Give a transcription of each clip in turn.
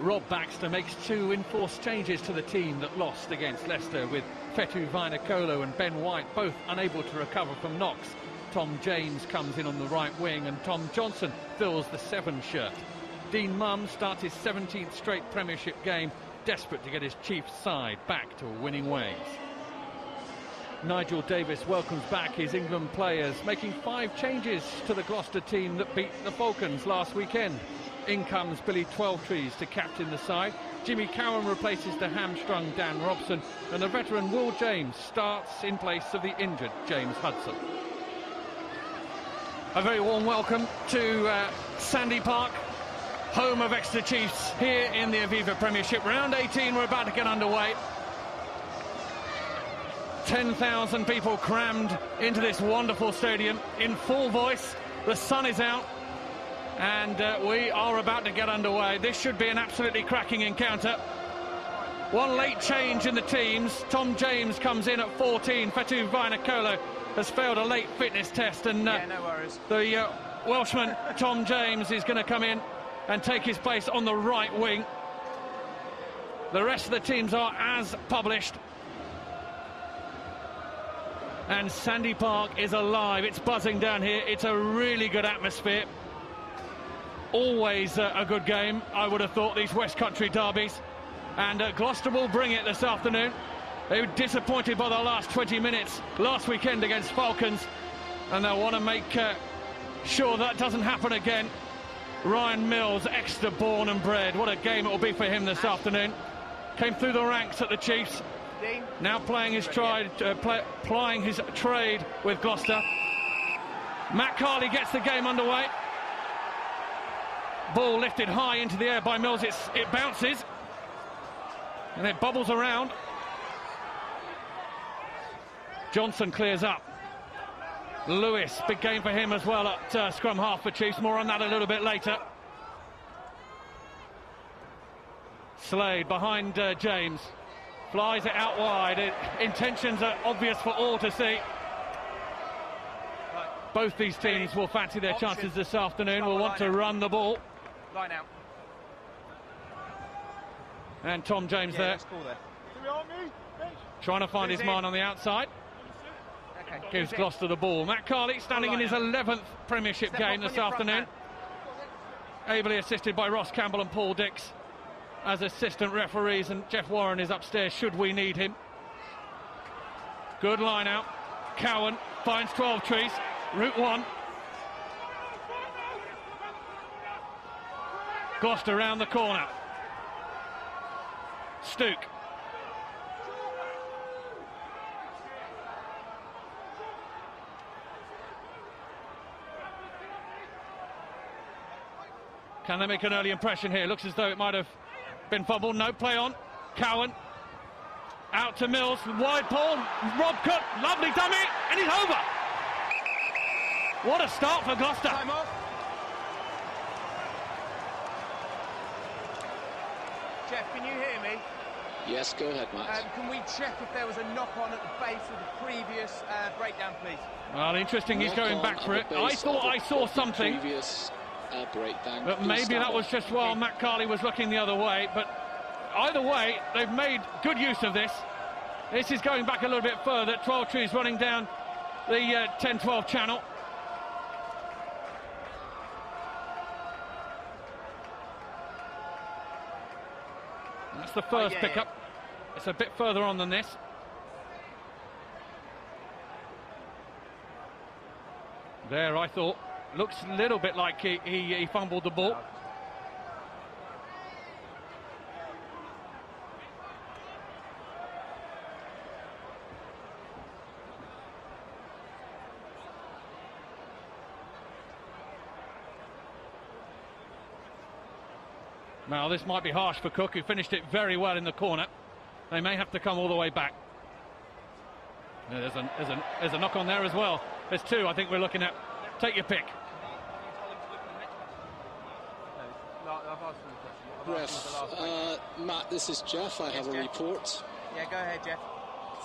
Rob Baxter makes 2 enforced changes to the team that lost against Leicester, with Fetu Vainikolo and Ben White both unable to recover from knocks. Tom James comes in on the right wing and Tom Johnson fills the 7 shirt. Dean Mumm starts his 17th straight Premiership game, desperate to get his Chiefs side back to winning ways. Nigel Davis welcomes back his England players, making 5 changes to the Gloucester team that beat the Falcons last weekend. In comes Billy Twelvetrees to captain the side. Jimmy Cowan replaces the hamstrung Dan Robson, and the veteran Will James starts in place of the injured James Hudson. A very warm welcome to Sandy Park, home of Exeter Chiefs, here in the Aviva Premiership. Round 18, we're about to get underway. 10,000 people crammed into this wonderful stadium in full voice. The sun is out and we are about to get underway. This should be an absolutely cracking encounter. One late change in the teams. Tom James comes in at 14. Fetu Vainikolo has failed a late fitness test, and no worries. The Welshman Tom James is going to come in and take his place on the right wing. The rest of the teams are as published. And Sandy Park is alive. It's buzzing down here. It's a really good atmosphere. Always a good game, I would have thought, these West Country derbies. And Gloucester will bring it this afternoon. They were disappointed by the last 20 minutes last weekend against Falcons, and they'll want to make sure that doesn't happen again. Ryan Mills, Exeter born and bred. What a game it will be for him this afternoon. Came through the ranks at the Chiefs. Now playing his plying his trade with Gloucester. Matt Carley gets the game underway. Ball lifted high into the air by Mills. It bounces and it bubbles around. Johnson clears up. Lewis, big game for him as well at scrum half for Chiefs. More on that a little bit later. Slade behind James. Flies it out wide. Intentions are obvious for all to see. Both these teams will fancy their chances this afternoon. Will want to run the ball. Line out. And Tom James there. Trying to find his man on the outside. Okay. Gives Gloucester the ball. Matt Carley standing in his 11th Premiership game this afternoon. Ably assisted by Ross Campbell and Paul Dix as assistant referees, and Jeff Warren is upstairs should we need him. Good line out. Cowan finds Twelvetrees. Route 1. Gloucester round the corner. Stook. Can they make an early impression here? Looks as though it might have been fumbled. No, play on. Cowan. Out to Mills. Wide ball. Rob Cook. Lovely dummy. And he's over. What a start for Gloucester. Time off. Jeff, can you hear me? Yes, go ahead, Matt. Can we check if there was a knock-on at the base of the previous breakdown, please? Well, interesting, he's going back for it. I thought I saw something. Previous breakdown. But maybe that was just while Matt Carley was looking the other way. But either way, they've made good use of this. This is going back a little bit further. Twelvetrees running down the 10-12 channel. That's the first pickup. It's a bit further on than this. There, I thought. Looks a little bit like he fumbled the ball. Now, this might be harsh for Cook, who finished it very well in the corner. They may have to come all the way back. Yeah, there's a knock on there as well. There's 2, I think we're looking at. Take your pick. Ref, Matt, this is Jeff. I have a report. Yeah, go ahead, Jeff.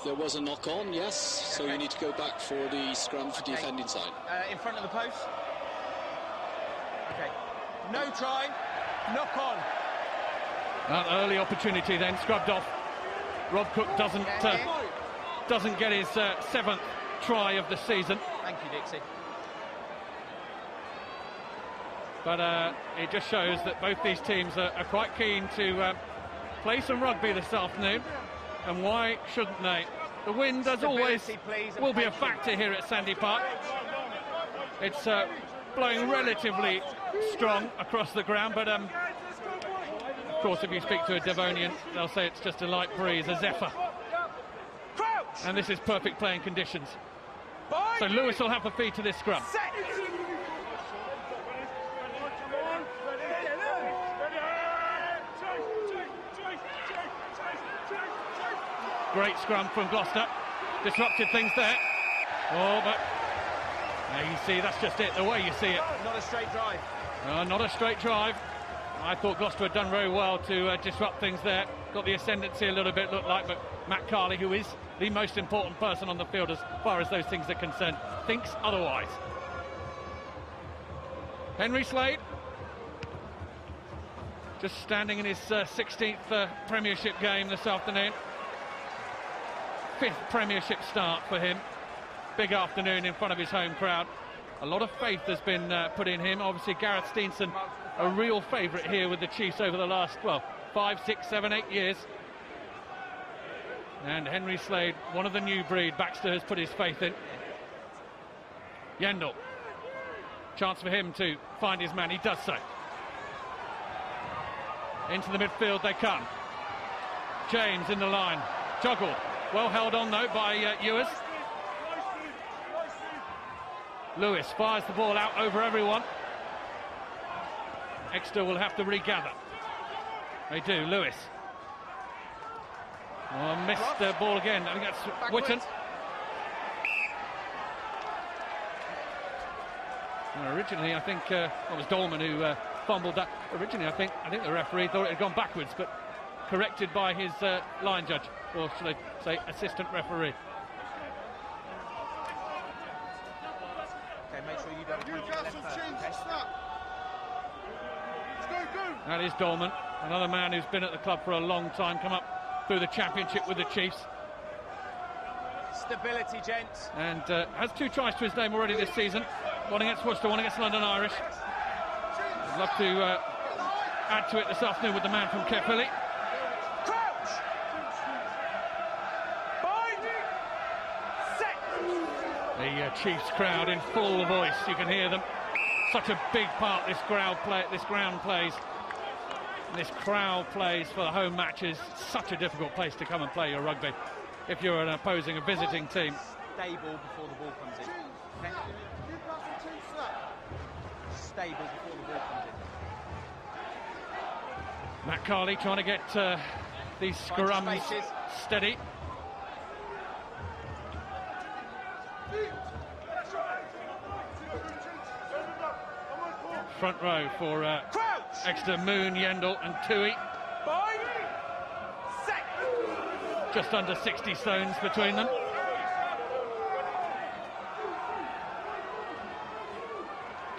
There was a knock on, yes, so you need to go back for the scrum for defending side. In front of the post. Okay. No try. Knock on. An early opportunity then, scrubbed off. Rob Cook doesn't get his 7th try of the season. Thank you, Dixie. But it just shows that both these teams are quite keen to play some rugby this afternoon. And why shouldn't they? The wind, as always, will be a factor here at Sandy Park. It's blowing relatively strong across the ground, but of course, if you speak to a Devonian, they'll say it's just a light breeze, a zephyr. And this is perfect playing conditions. So Lewis will have the feed to this scrum. Great scrum from Gloucester. Disrupted things there. Oh, but there you see, that's just it, the way you see it. Not a straight drive. Not a straight drive. I thought Gloucester had done very well to disrupt things there. Got the ascendancy a little bit, looked like, but Matt Carley, who is the most important person on the field as far as those things are concerned, thinks otherwise. Henry Slade, just standing in his 16th Premiership game this afternoon. 5th Premiership start for him. Big afternoon in front of his home crowd. A lot of faith has been put in him. Obviously Gareth Steenson, a real favourite here with the Chiefs over the last, well, 5, 6, 7, 8 years. And Henry Slade, one of the new breed. Baxter has put his faith in. Yendall, chance for him to find his man, he does so. Into the midfield they come. James in the line, juggled. Well held on though by Ewers. Lewis fires the ball out over everyone. Exeter will have to regather. They do, Lewis. Oh, missed the ball again. I think that's Witten. Originally, I think it was Dolman who fumbled that. Originally, I think the referee thought it had gone backwards, but corrected by his line judge, or should I say assistant referee. Okay, make sure you don't That is Dolman, another man who's been at the club for a long time, come up through the Championship with the Chiefs. Stability, gents. And has 2 tries to his name already this season. One against Worcester, one against London Irish. I'd love to add to it this afternoon with the man from Caerphilly. Crouch! Bind! Set! The Chiefs crowd in full voice, you can hear them. Such a big part this ground plays. And this crowd plays for the home matches. Such a difficult place to come and play your rugby if you're an opposing, a visiting team. Stable before the ball comes in. Okay? Stable before the ball comes in. Matt Carley trying to get these scrums steady. Front row for Exeter, Moon, Yendall and Tui. Just under 60 stones between them.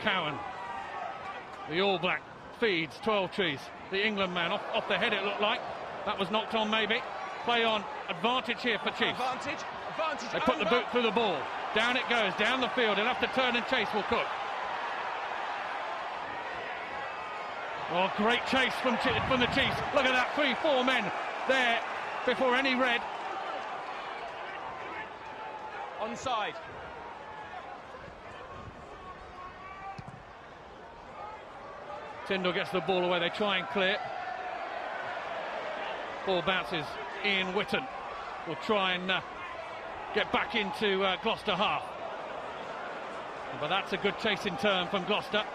Cowan, the All Black, feeds 12 trees. The England man off the head it looked like. That was knocked on maybe. Play on, advantage here for Chiefs. Advantage. They put the boot through the ball. Down it goes, down the field. He'll have to turn and chase, will Cook. Oh, great chase from the Chiefs. Look at that, 3-4 men there before any red. Onside. Tyndall gets the ball away, they try and clear. Ball bounces. Ian Witten will try and get back into Gloucester half. But that's a good chase in turn from Gloucester.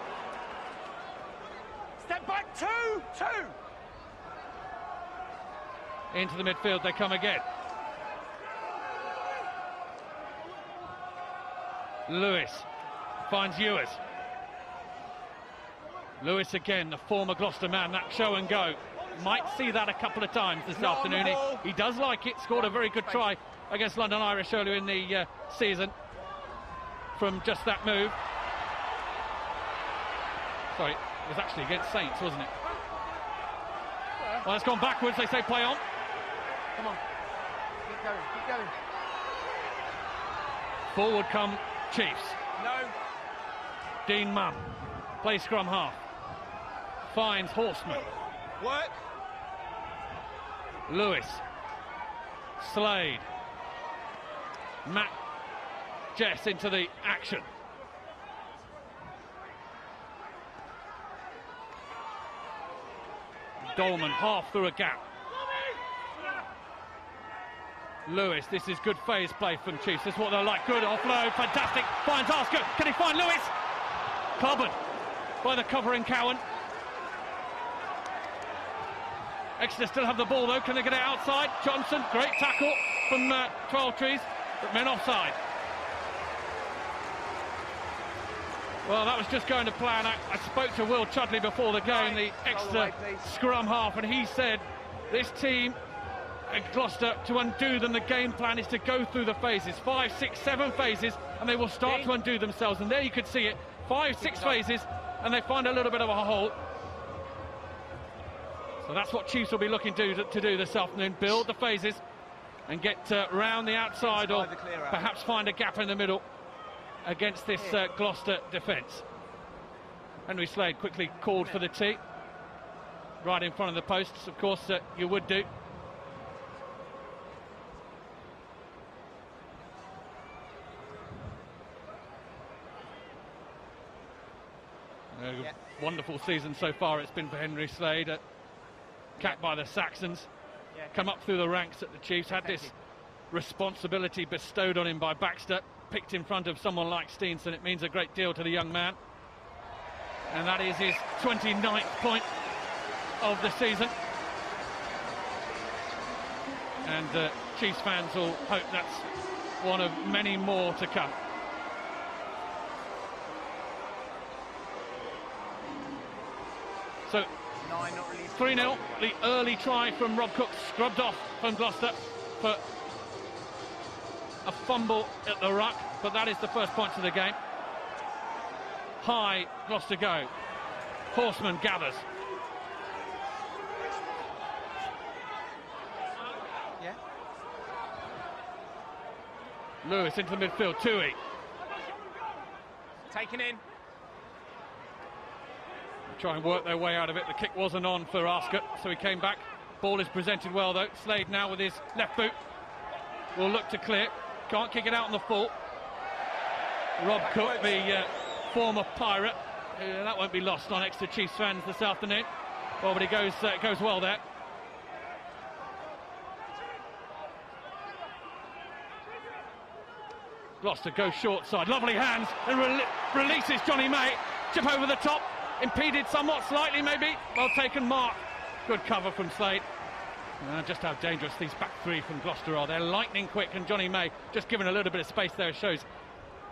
Step back, two. Into the midfield they come again. Lewis finds Ewers. Lewis again, the former Gloucester man, that show and go. Might see that a couple of times this afternoon. He does like it, scored a very good try against London Irish earlier in the season from just that move. Sorry, it was actually against Saints, wasn't it? Well, it's gone backwards, they say play on. Come on. Keep going, keep going. Forward come Chiefs. No. Dean Munn, play scrum half. Finds Horseman. Work. Lewis. Slade. Matt Jess into the action. Dolman half through a gap. Lewis, this is good phase play from Chiefs. This is what they're like. Good offload, fantastic. Finds Oscar. Can he find Lewis? Clobbered by the covering Cowan. Exeter still have the ball though. Can they get it outside? Johnson, great tackle from 12 Trees, but men offside. Well, that was just going to plan. I spoke to Will Chudley before the game, the Exeter scrum half, and he said this team at Gloucester, to undo them, the game plan is to go through the phases, 5, 6, 7 phases, and they will start to undo themselves. And there you could see it, 5, 6 phases, and they find a little bit of a hole. So that's what Chiefs will be looking to do this afternoon, build the phases and get round the outside, or perhaps find a gap in the middle against this Gloucester defence. Henry Slade quickly called for the tee, right in front of the posts, of course you would do. Wonderful season so far it's been for Henry Slade, capped by the Saxons, come up through the ranks at the Chiefs, had this responsibility bestowed on him by Baxter, picked in front of someone like Steenson. It means a great deal to the young man, and that is his 29th point of the season, and Chiefs fans will hope that's one of many more to come. So 3-0, the early try from Rob Cook, scrubbed off from Gloucester for a fumble at the ruck, but that is the first points of the game. High, Gloucester go. Horseman gathers. Yeah. Lewis into the midfield, Tui. Taken in. Try and work their way out of it. The kick wasn't on for Ascot, so he came back. Ball is presented well though. Slade now with his left boot will look to clear. Can't kick it out on the full. Rob Cook, the former Pirate. That won't be lost on Exeter Chiefs fans this afternoon. Well, but he goes well there. Gloucester goes short side. Lovely hands and releases Johnny May. Chip over the top. Impeded somewhat, slightly maybe. Well taken mark. Good cover from Slade. Just how dangerous these back three from Gloucester are. They're lightning quick, and Johnny May just given a little bit of space there shows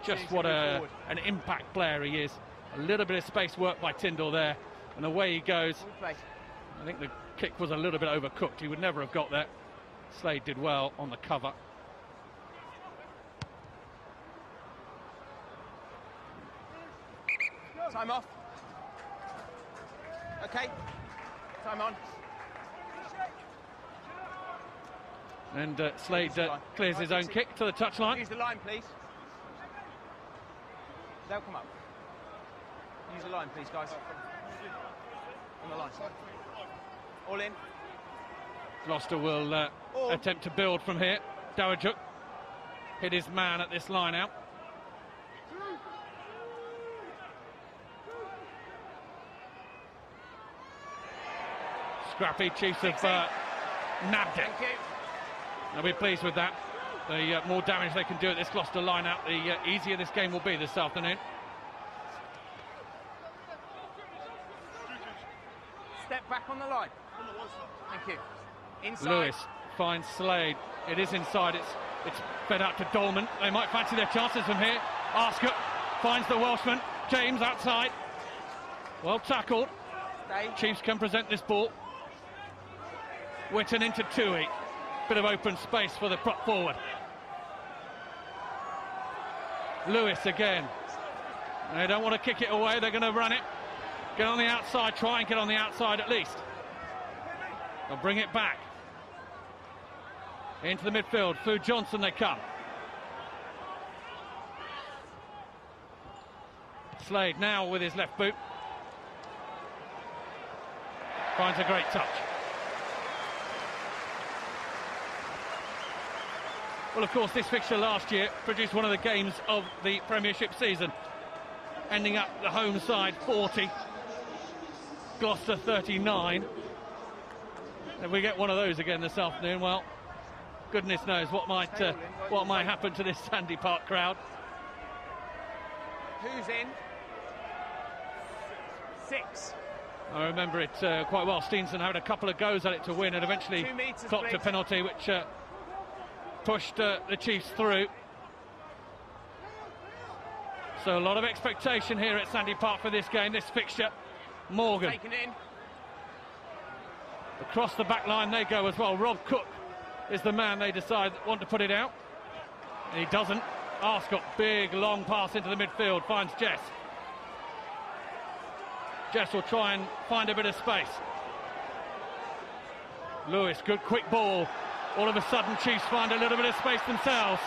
just what an impact player he is. A little bit of space work by Tyndall there, and away he goes. I think the kick was a little bit overcooked. He would never have got there. Slade did well on the cover. Time off. Okay, time on. And Slade clears his own kick to the touchline. Use the line, please. They'll come up. Use the line, please, guys. On the line. All in. Gloucester will attempt to build from here. Dowajuk hit his man at this line out. Scrappy, Chiefs have nabbed it. They'll be pleased with that. The more damage they can do at this Gloucester line out, the easier this game will be this afternoon. Step back on the line. Thank you. Inside. Lewis finds Slade. It is inside. It's fed out to Dolman. They might fancy their chances from here. Ascot finds the Welshman. James outside. Well tackled. Chiefs can present this ball. Witten into Tui. Bit of open space for the prop forward. Lewis again. They don't want to kick it away. They're going to run it. Get on the outside. Try and get on the outside at least. They'll bring it back. Into the midfield. Fu Johnson they come. Slade now with his left boot. Finds a great touch. Well, of course, this fixture last year produced one of the games of the Premiership season, ending up the home side 40, Gloucester 39. If we get one of those again this afternoon, well, goodness knows what might happen to this Sandy Park crowd. Who's in? 6. I remember it quite well. Steenson had a couple of goes at it to win and eventually clocked a penalty which pushed the Chiefs through. So a lot of expectation here at Sandy Park for this game, this fixture. Morgan. Taken in. Across the back line they go as well. Rob Cook is the man they decide want to put it out. And he doesn't. Arscott, big long pass into the midfield, finds Jess. Jess will try and find a bit of space. Lewis, good quick ball. All of a sudden Chiefs find a little bit of space themselves.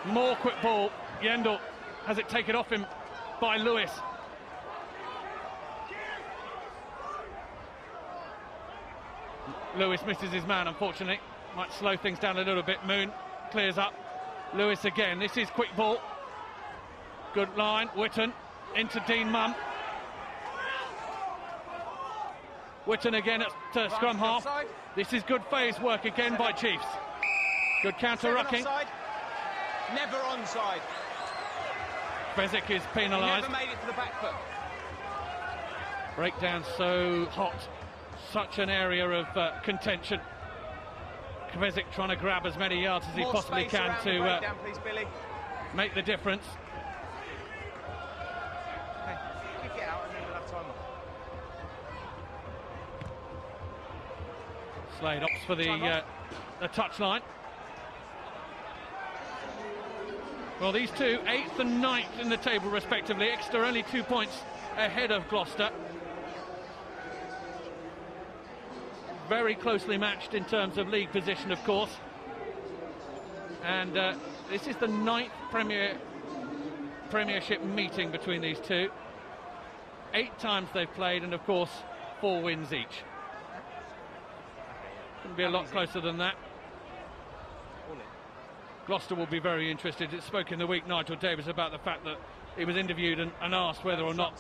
More quick ball. Yendall has it taken off him by Lewis. Lewis misses his man, unfortunately. Might slow things down a little bit. Moon clears up. Lewis again. This is quick ball. Good line. Witten into Dean Munn. Witten again at scrum half. Offside. This is good phase work again by Chiefs. Good counter-rucking. Never onside. Bezic is penalised. Never made it to the back foot. Breakdown so hot. Such an area of contention. Kvezic trying to grab as many yards as he possibly can to please, Billy. make the difference. Okay, kick it out and then we'll have time off. Slade opts for the touchline. Well, these two, 8th and 9th in the table respectively. Exeter only 2 points ahead of Gloucester. Very closely matched in terms of league position, of course. And this is the 9th Premiership meeting between these two. 8 times they've played, and of course 4 wins each. Couldn't be a lot closer than that. Gloucester will be very interested. It spoke in the week, Nigel Davis, about the fact that he was interviewed and asked whether or not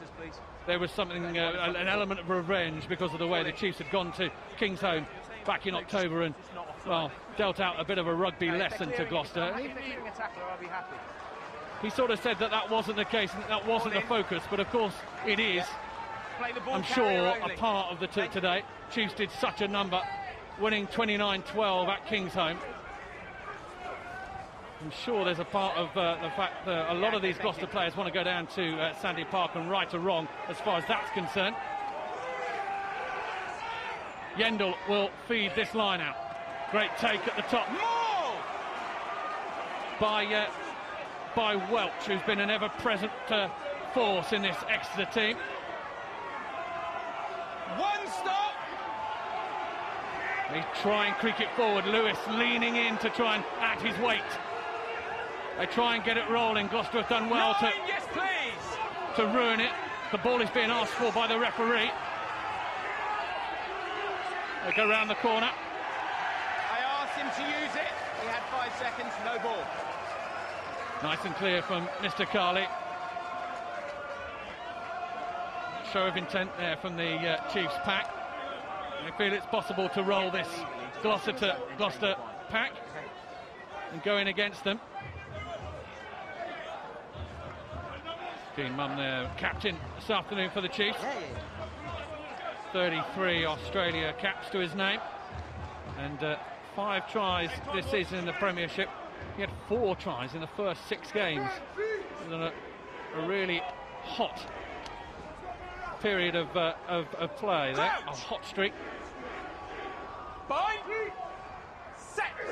there was something, an element of revenge because of the way the Chiefs had gone to Kingsholm back in October and, well, dealt out a bit of a rugby lesson to Gloucester. He sort of said that that wasn't the case and that wasn't the focus, but of course it is. I'm sure a part of the today. Chiefs did such a number, winning 29-12 at Kingsholm. I'm sure there's a part of the fact that a lot of these Gloucester players want to go down to Sandy Park and right or wrong as far as that's concerned. Yendall will feed this line out. Great take at the top by Welch, who's been an ever-present force in this Exeter team. One stop! They try and creak it forward. Lewis leaning in to try and add his weight. They try and get it rolling. Gloucester have done well to ruin it. The ball is being asked for by the referee. They go round the corner. I asked him to use it. He had 5 seconds, no ball. Nice and clear from Mr. Carley. Show of intent there from the Chiefs pack. I feel it's possible to roll this Gloucester pack and go in against them. Dean Munn, their captain this afternoon for the Chiefs. 33 Australia caps to his name, and 5 tries this season in the Premiership. He had 4 tries in the first 6 games. It was a really hot period of play there, a hot streak.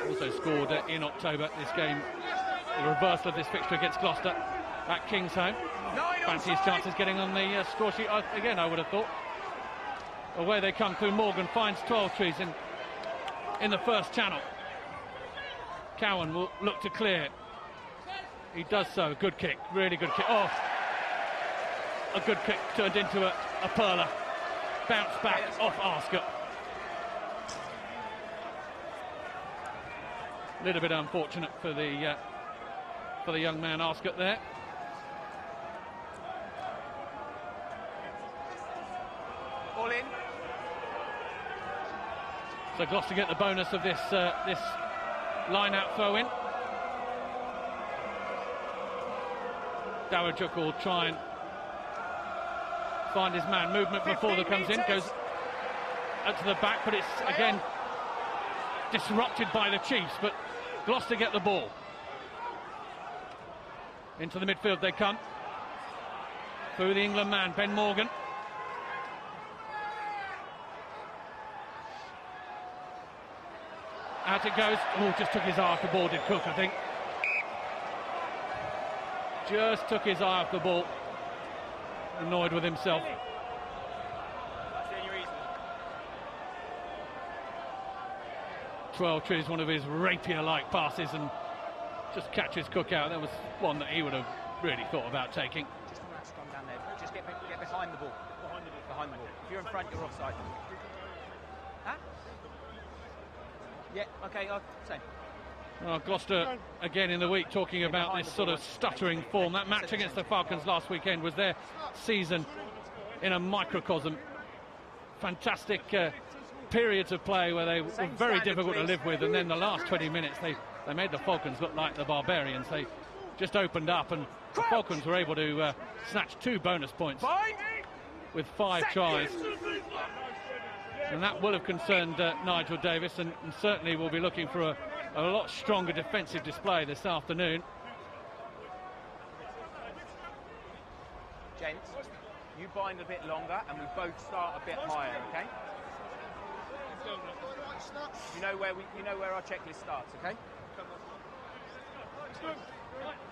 Also scored in October this game, the reversal of this fixture against Gloucester at Kingsholm. Fancy his chances getting on the score sheet again, I would have thought. Away they come through. Morgan finds 12 trees in the first channel. Cowan will look to clear. He does so. Good kick, really good kick. Oh, a good kick turned into a perler. Bounce back off Arscott. A little bit unfortunate for the young man Arscott there. All in. So Gloucester get the bonus of this line-out throw-in. Dawajuk will try and find his man. Movement before the comes in, goes out to the back, but it's again disrupted by the Chiefs. But Gloucester get the ball. Into the midfield they come. Through the England man, Ben Morgan. Out it goes. Oh, just took his eye off the ball, did Cook, I think. Just took his eye off the ball. Annoyed with himself. 12 trees one of his rapier-like passes and just catches Cook out. That was one that he would have really thought about taking. Just on that scrum down there. Just get behind the ball. Behind the ball. If you're in front, you're offside. Huh? Yeah, okay, same. Well, Gloucester again in the week talking about this sort of stuttering form. That match against the Falcons last weekend was their season in a microcosm. Fantastic periods of play where they were very difficult to live with, and then the last 20 minutes they made the Falcons look like the barbarians. They just opened up, and the Falcons were able to snatch 2 bonus points with 5 tries. And that will have concerned Nigel Davis, and certainly will be looking for a lot stronger defensive display this afternoon. Gents, you bind a bit longer and we both start a bit higher, okay? You know where our checklist starts, okay?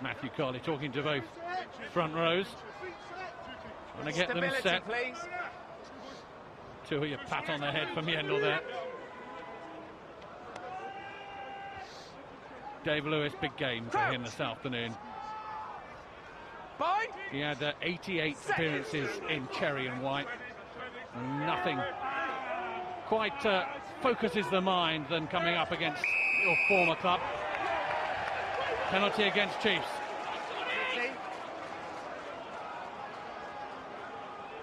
Matthew Carley talking to both front rows, trying to get them set. Please. Tui, a pat on the head from Yendall there. Dave Lewis, big game for him this afternoon. He had 88 appearances in cherry and white. Nothing quite focuses the mind than coming up against your former club. Penalty against Chiefs.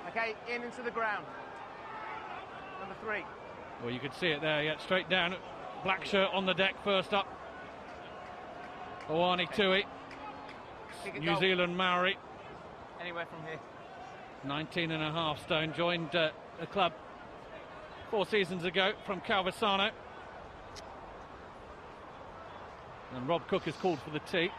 Okay, in into the ground. Number 3. Well, you could see it there, yeah, straight down. Black shirt on the deck first up. Ioane Tui, New Zealand Maori. Anywhere from here. 19.5 stone, joined the club 4 seasons ago from Calvisano. And Rob Cook is called for the tee.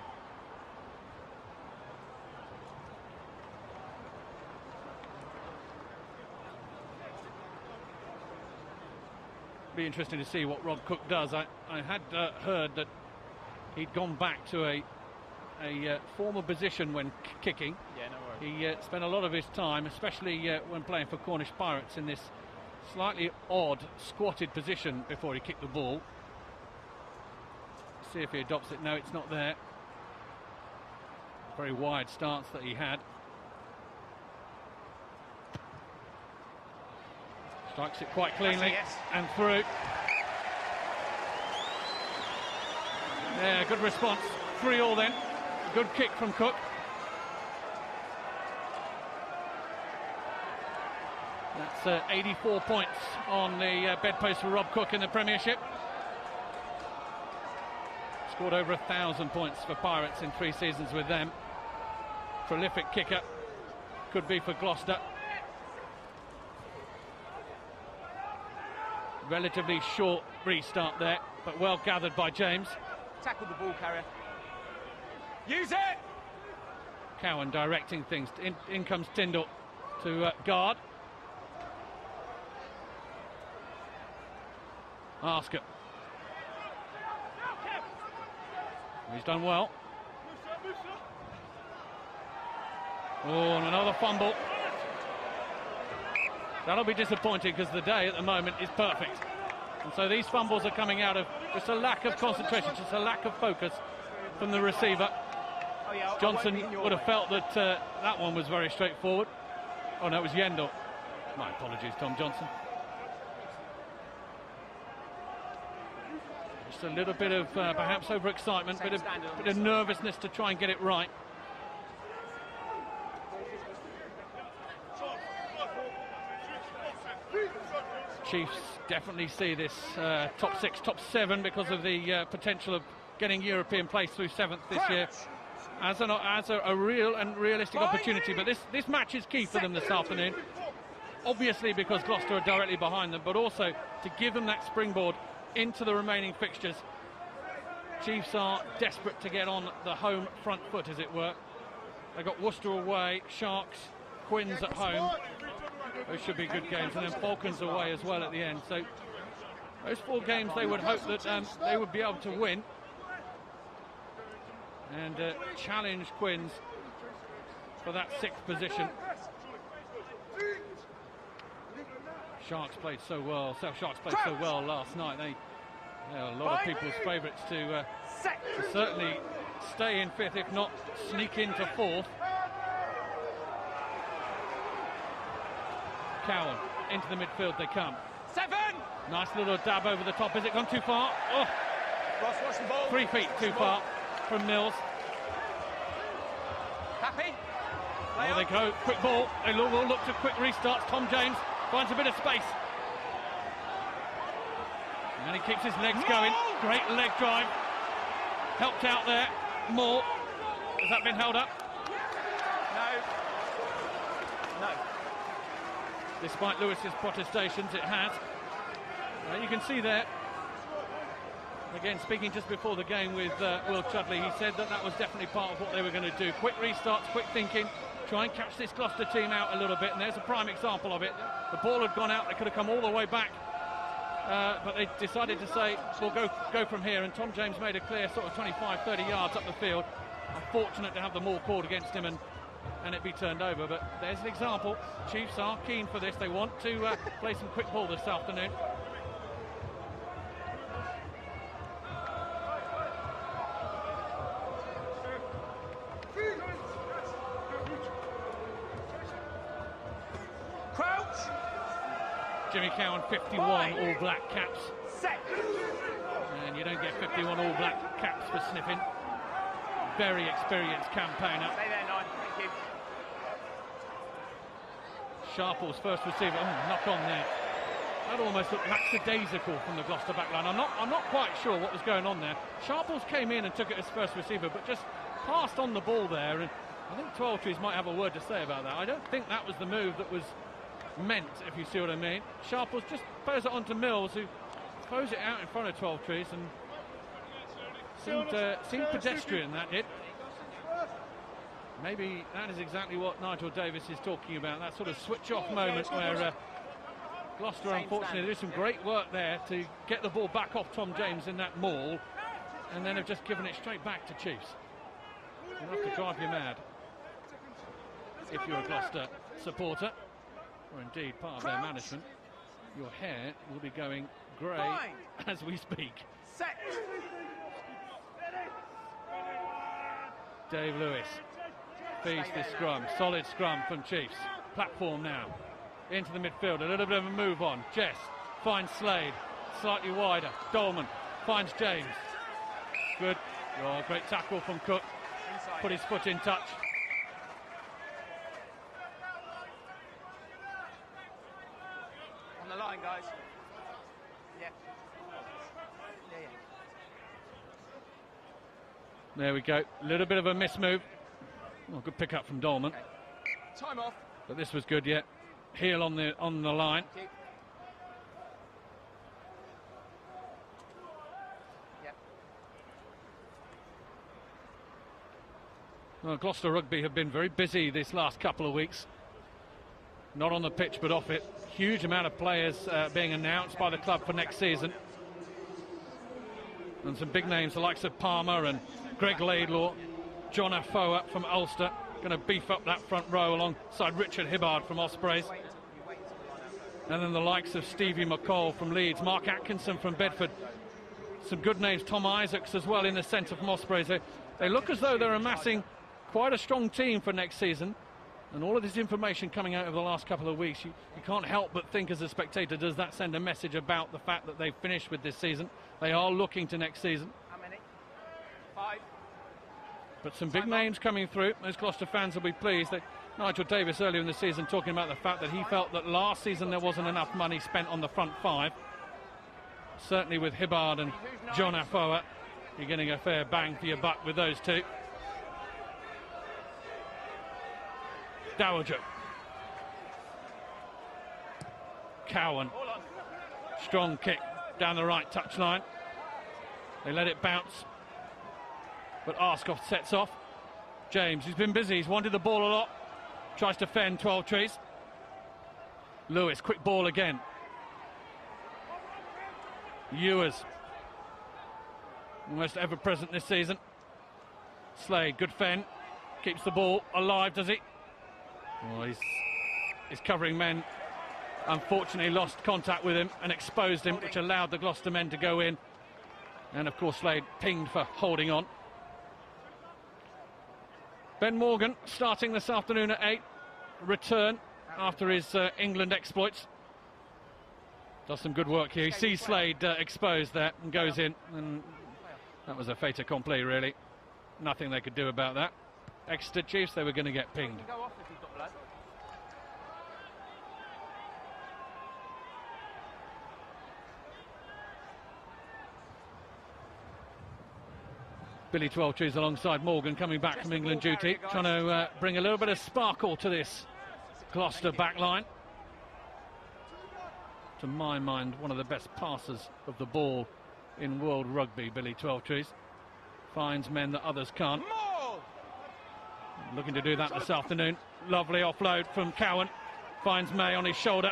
Be interesting to see what Rob Cook does. I had heard that he'd gone back to a former position when kicking. Yeah, no worries. He spent a lot of his time, especially when playing for Cornish Pirates, in this slightly odd squatted position before he kicked the ball. See if he adopts it. No, it's not there. Very wide stance that he had. Strikes it quite cleanly and through. Yeah, good response. 3-all then. Good kick from Cook. That's 84 points on the bedpost for Rob Cook in the Premiership. Scored over 1,000 points for Pirates in 3 seasons with them. Prolific kicker. Could be for Gloucester. Relatively short restart there, but well gathered by James. Tackle the ball carrier. Use it! Cowan directing things. In comes Tyndall to guard. Arscott. He's done well. Oh, and another fumble. That'll be disappointing because the day at the moment is perfect. And so these fumbles are coming out of just a lack of concentration, just a lack of focus from the receiver. Johnson would have felt that that one was very straightforward. Oh no, it was Yendel. My apologies, Tom Johnson. Just a little bit of perhaps overexcitement, bit of nervousness to try and get it right. Chiefs definitely see this top 6, top 7 because of the potential of getting European place through 7th this year as a real and realistic opportunity. But this match is key for them this afternoon, obviously because Gloucester are directly behind them, but also to give them that springboard into the remaining fixtures. Chiefs are desperate to get on the home front foot, as it were. They've got Worcester away, Sharks, Quins at home. Those should be good games, and then Falcons away as well at the end. So those 4 games they would hope that they would be able to win and challenge Quins for that 6th position. Sharks played so well. South Sharks played so well last night. They are a lot of people's favourites to certainly stay in 5th, if not sneak into 4th. Cowan into the midfield they come. 7. Nice little dab over the top. Is it gone too far? Oh, Ross, watch the ball. 3 feet too far from Mills. Happy? There they go. Quick ball. They will look to quick restarts. Tom James finds a bit of space. And he keeps his legs going. Great leg drive. Helped out there. Moore. Has that been held up? No. No. Despite Lewis's protestations, it has. You can see there. Again, speaking just before the game with Will Chudley, he said that was definitely part of what they were going to do. Quick restarts, quick thinking, try and catch this Gloucester team out a little bit, and there's a prime example of it. The ball had gone out, they could have come all the way back, but they decided to say, we'll go from here, and Tom James made a clear sort of 25, 30 yards up the field. Unfortunate to have the maul called against him and it be turned over, but there's an example. Chiefs are keen for this. They want to play some quick ball this afternoon. Crouch. Jimmy Cowan, 51 All Black caps. Set. And you don't get 51 All Black caps for sniffing. Very experienced campaigner. Stay there, 9. Thank you. Sharple's first receiver. Knock on there. That almost looked lackadaisical from the Gloucester backline. I'm not quite sure what was going on there. Sharples came in and took it as first receiver, but just passed on the ball there. And I think 12 Trees might have a word to say about that. I don't think that was the move that was meant, if you see what I mean. Sharples just throws it onto Mills, who throws it out in front of 12 Trees, and seemed pedestrian, that did. Maybe that is exactly what Nigel Davis is talking about, that sort of switch-off moment where Gloucester, unfortunately, did some great work there to get the ball back off Tom James in that maul, and then have just given it straight back to Chiefs. Enough to drive you mad if you're a Gloucester supporter, or indeed part of their management. Your hair will be going grey as we speak. Set. Dave Lewis feeds this scrum. Solid scrum from Chiefs. Platform now. Into the midfield. A little bit of a move on. Jess finds Slade. Slightly wider. Dolman finds James. Good. Oh, great tackle from Cook. Put his foot in touch. On the line, guys. Yeah. There we go. A little bit of a mismove. Oh, good pick up from Dolman. Okay. Time off. But this was good, yeah. Heel on the line. Yeah. Well, Gloucester Rugby have been very busy this last couple of weeks. Not on the pitch, but off it. Huge amount of players being announced by the club for next season. And some big names, the likes of Palmer and Greg Laidlaw, John Afoa from Ulster, going to beef up that front row alongside Richard Hibbard from Ospreys. And then the likes of Stevie McCall from Leeds, Mark Atkinson from Bedford. Some good names, Tom Isaacs as well in the centre from Ospreys. They look as though they're amassing quite a strong team for next season. And all of this information coming out over the last couple of weeks, you can't help but think as a spectator, does that send a message about the fact that they've finished with this season? They are looking to next season. How many? 5. But some big names coming through. Those Gloucester fans will be pleased. Nigel Davis earlier in the season talking about the fact that he felt that last season there wasn't enough money spent on the front 5. Certainly with Hibbard and John Afoa, you're getting a fair bang for your buck with those two. Dowager. Cowan. Strong kick down the right touchline. They let it bounce. But Arscough sets off. James, he's been busy. He's wanted the ball a lot. Tries to fend 12 trees. Lewis, quick ball again. Ewers. Almost ever present this season. Slade, good fend. Keeps the ball alive, does he? Well, he's covering men. Unfortunately lost contact with him and exposed him, which allowed the Gloucester men to go in. And of course Slade pinged for holding on. Ben Morgan starting this afternoon at 8. Return after his England exploits. Does some good work here. He sees Slade exposed there and goes in. And that was a fait accompli, really. Nothing they could do about that. Exeter Chiefs, they were going to get pinged. Go off if you've got blood. Billy Twelvetrees alongside Morgan coming back from England duty, trying to bring a little bit of sparkle to this Gloucester back line. To my mind, one of the best passers of the ball in world rugby, Billy Twelvetrees. Finds men that others can't. Looking to do that this afternoon. Lovely offload from Cowan. Finds May on his shoulder.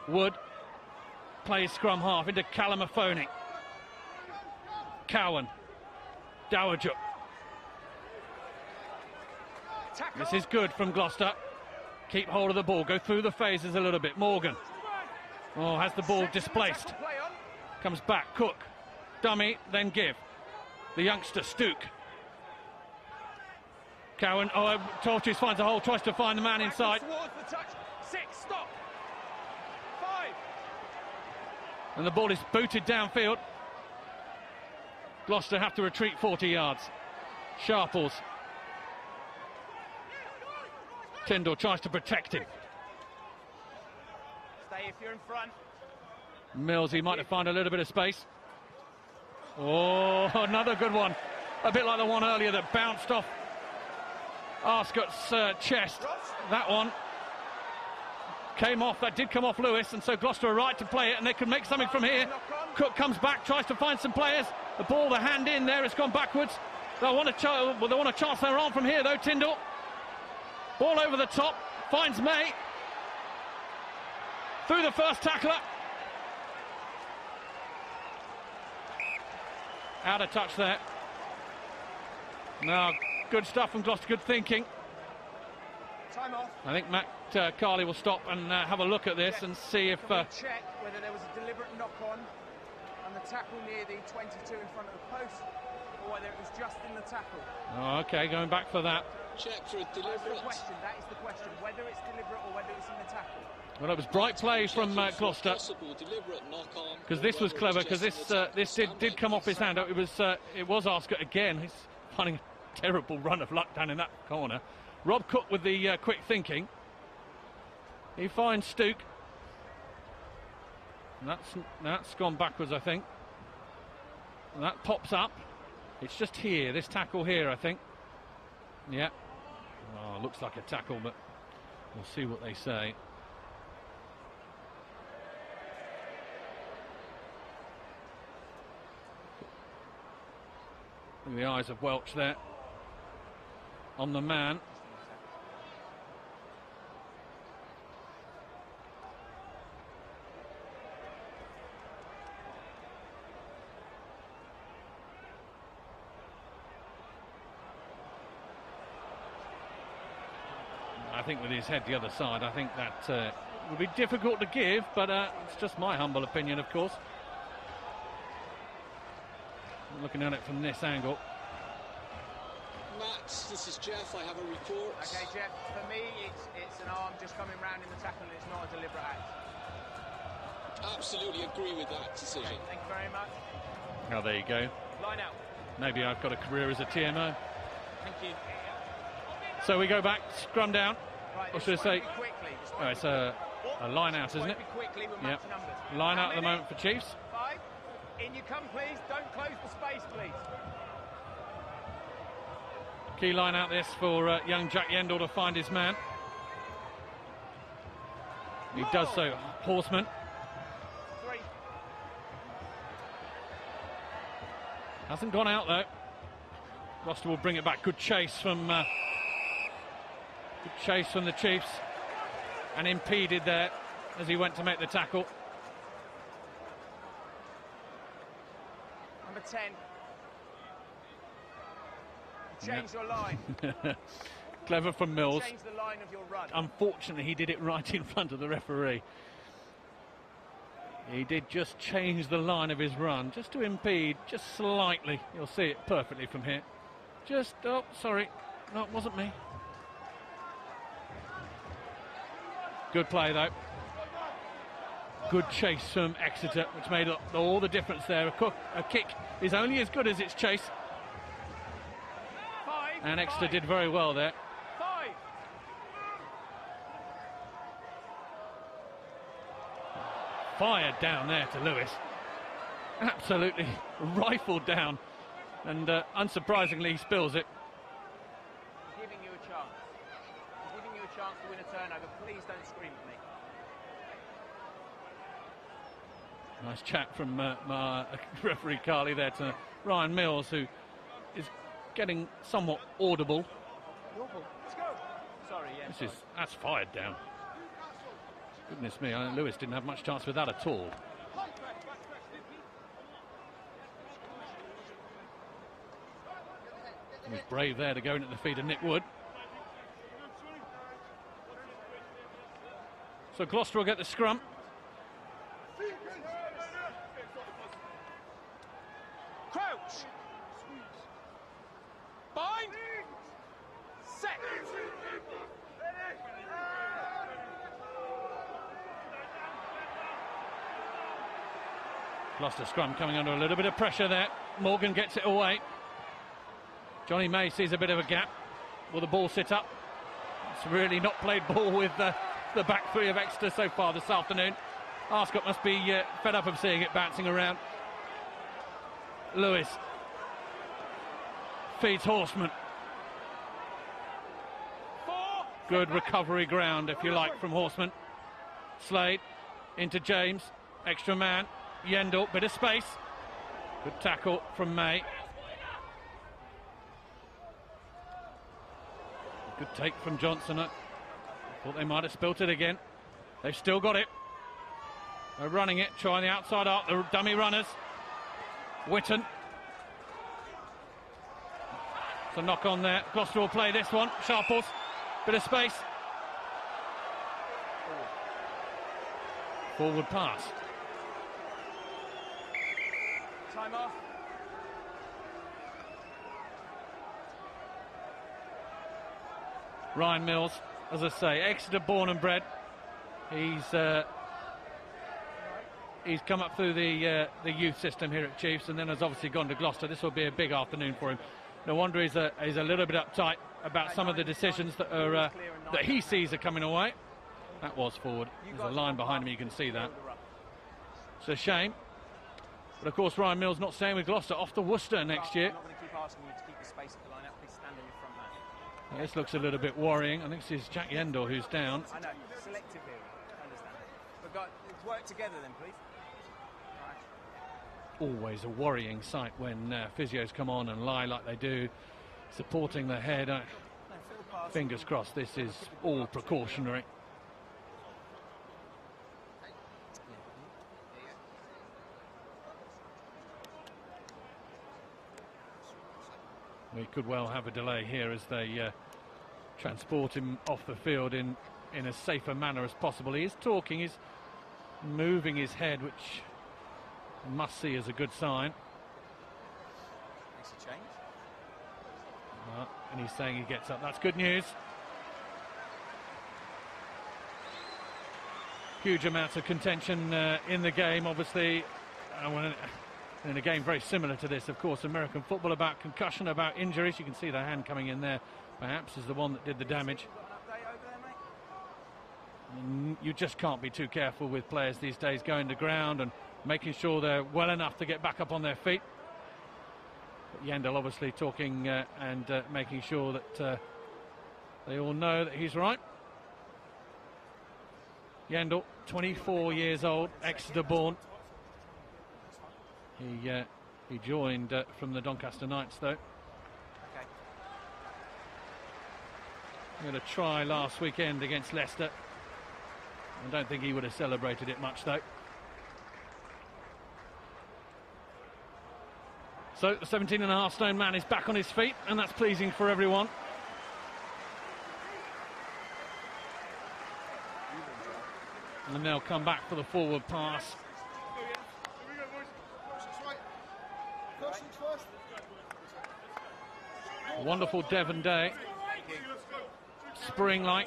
Wood plays scrum half into Calamafoni. Cowan. Dowager. This is good from Gloucester. Keep hold of the ball. Go through the phases a little bit. Morgan. Oh, has the ball displaced. Comes back. Cook. Dummy, then give. The youngster, Stuke. Cowan. Oh, Twelvetrees finds a hole. Tries to find the man inside. Towards the touch. 6, stop. 5. And the ball is booted downfield. Gloucester have to retreat 40 yards. Sharples. Tyndall tries to protect him. Stay if you're in front. Mills, he might have found a little bit of space. Oh, another good one. A bit like the one earlier that bounced off Arscott's chest. That one came off, that did come off Lewis, and so Gloucester are right to play it, and they can make something from here. Cook comes back, tries to find some players. The ball, the hand in there, it's gone backwards. They want a chance their arm from here, though. Tyndall. Ball over the top, finds May. Through the first tackler. Out of touch there. Now, good stuff from Gloucester, good thinking. Time off. I think Matt Carley will stop and have a look at this and see if... check whether there was a deliberate knock-on and the tackle near the 22 in front of the post, or whether it was just in the tackle. Oh, OK, going back for that. Check for a deliberate. That is the question, whether it's deliberate or whether it's in the tackle. Well, it was bright play from Gloucester, because this was clever, because this did come off his hand. It was Arscott again. He's finding a terrible run of luck down in that corner. Rob Cook with the quick thinking. He finds Stuke. And that's gone backwards, I think. And that pops up. It's just here, this tackle here, I think. Yeah. Oh, looks like a tackle, but we'll see what they say. Look at the eyes of Welch there on the man. I think with his head the other side, I think that would be difficult to give, but it's just my humble opinion, of course. Looking at it from this angle. Matt, this is Jeff. I have a report. Okay, Jeff. For me, it's an arm just coming round in the tackle, and it's not a deliberate act. Absolutely agree with that decision. Okay, thank you very much. Oh, there you go. Line out. Maybe I've got a career as a TMO. Thank you. So we go back, scrum down. Right, Or should I say? quickly. Oh, it's a line out, isn't it? Quickly, we'll Yep. match numbers. Line How out at the many? moment for Chiefs. 5. In you come, please. Don't close the space, please. Key line out this for young Jack Yendall to find his man. He does so. Horseman. 3. Hasn't gone out though. Gloucester will bring it back. Good chase from the Chiefs, and impeded there as he went to make the tackle. Number 10. Change your line. Clever from Mills. Change the line of your run. Unfortunately, he did it right in front of the referee. He did just change the line of his run, just to impede, just slightly. You'll see it perfectly from here. Just, oh, sorry. No, it wasn't me. Good play, though. Good chase from Exeter, which made all the difference there. A kick is only as good as its chase. 5. And Exeter did very well there. 5. Fired down there to Lewis. Absolutely rifled down. And unsurprisingly, he spills it. He's giving you a chance. He's giving you a chance to win a turnover. Please don't scream at me. Nice chat from my referee Carley there to Ryan Mills, who is getting somewhat audible. Let's go. Sorry, yeah. That's fired down. Goodness me, Lewis didn't have much chance with that at all. He was brave there to go into the feet of Nick Wood. So Gloucester will get the scrum. Crouch. Bind. Set. Gloucester scrum coming under a little bit of pressure there. Morgan gets it away. Johnny May sees a bit of a gap. Will the ball sit up? It's really not played ball with the back three of Exeter so far this afternoon. Arscott must be fed up of seeing it bouncing around. Lewis feeds Horseman. 4. Good recovery ground, if you like, from Horseman. Slade into James. Extra man. Yendall, bit of space. Good tackle from May. Good take from Johnson. I thought they might have spilt it again. They've still got it. They're running it, trying the outside arc, the dummy runners. Witten. So knock on there. Gloucester will play this one. Sharples. Bit of space. Forward pass. Time off. Ryan Mills, as I say, Exeter born and bred. He's come up through the youth system here at Chiefs, and then has obviously gone to Gloucester. This will be a big afternoon for him. No wonder he's a little bit uptight about some of the decisions that are that he sees are coming away. That was forward. There's a line behind him. You can see that. It's a shame. But of course, Ryan Mills not staying with Gloucester, off to Worcester next year. I'm not going to keep asking you to keep the space at the line out. Please stand in your front man. This looks a little bit worrying. I think this is Jack Yendall who's down. I know, selective here. I understand. But guys, let's work together then, please. Always a worrying sight when physios come on and lie like they do, supporting the head. Fingers crossed this is all precautionary. We could well have a delay here as they transport him off the field in as safe a manner as possible. He is talking, he's moving his head, which you must see as a good sign. Makes a change. And he's saying he gets up. That's good news. Huge amounts of contention in the game, obviously. In a game very similar to this, of course, American football, about concussion, about injuries. You can see the hand coming in there, perhaps, is the one that did the damage. You just can't be too careful with players these days going to ground and making sure they're well enough to get back up on their feet. But Yandel obviously talking and making sure that they all know that he's right. Yandel, 24 years old, Exeter born. He joined from the Doncaster Knights, though. Okay. He had a try last weekend against Leicester. I don't think he would have celebrated it much, though. So the 17.5-stone man is back on his feet, and that's pleasing for everyone. And they'll come back for the forward pass. Wonderful Devon day. Spring-like.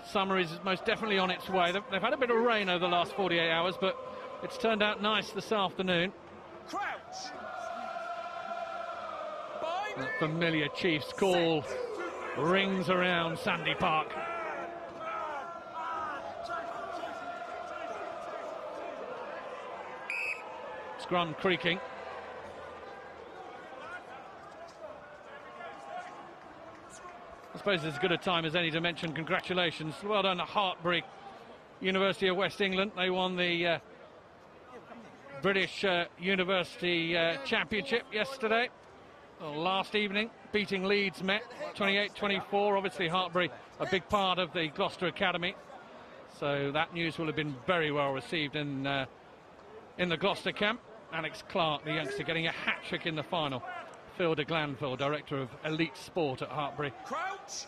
Summer is most definitely on its way. They've had a bit of rain over the last 48 hours, but it's turned out nice this afternoon. Crouch. That familiar Chiefs call rings around Sandy Park. Scrum creaking. I suppose it's as good a time as any to mention congratulations. Well done to Hartpury, University of West England. They won the British University Championship yesterday, last evening, beating Leeds Met 28-24. Obviously Hartpury a big part of the Gloucester Academy, so that news will have been very well received in the Gloucester camp. Alex Clark, the youngster, getting a hat-trick in the final. Phil de Glanville, director of elite sport at Hartpury,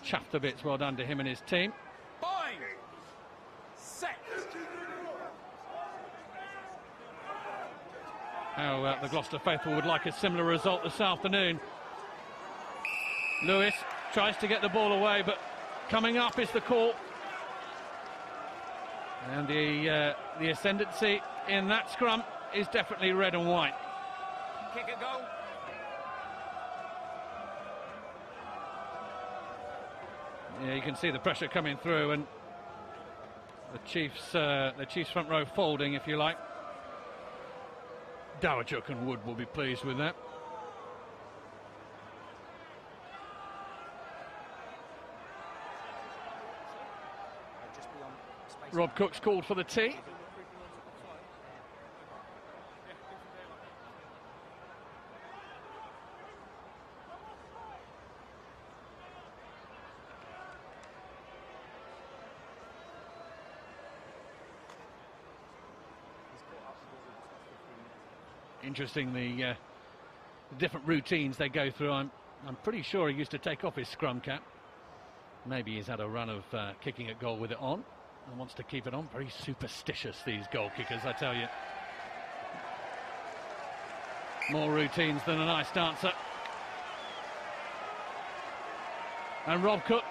chuffed to bits. Well done to him and his team. Bind. Set. How the Gloucester faithful would like a similar result this afternoon. Lewis tries to get the ball away, but coming up is the call. And the ascendancy in that scrum is definitely red and white. Kick a goal. Yeah, you can see the pressure coming through, and the Chiefs front row folding, if you like. Dowager and Wood will be pleased with that. Rob Cook's called for the tee. Interesting, the different routines they go through. I'm pretty sure he used to take off his scrum cap. Maybe he's had a run of kicking at goal with it on and wants to keep it on. Very superstitious, these goal kickers, I tell you. More routines than an ice dancer. And Rob Cook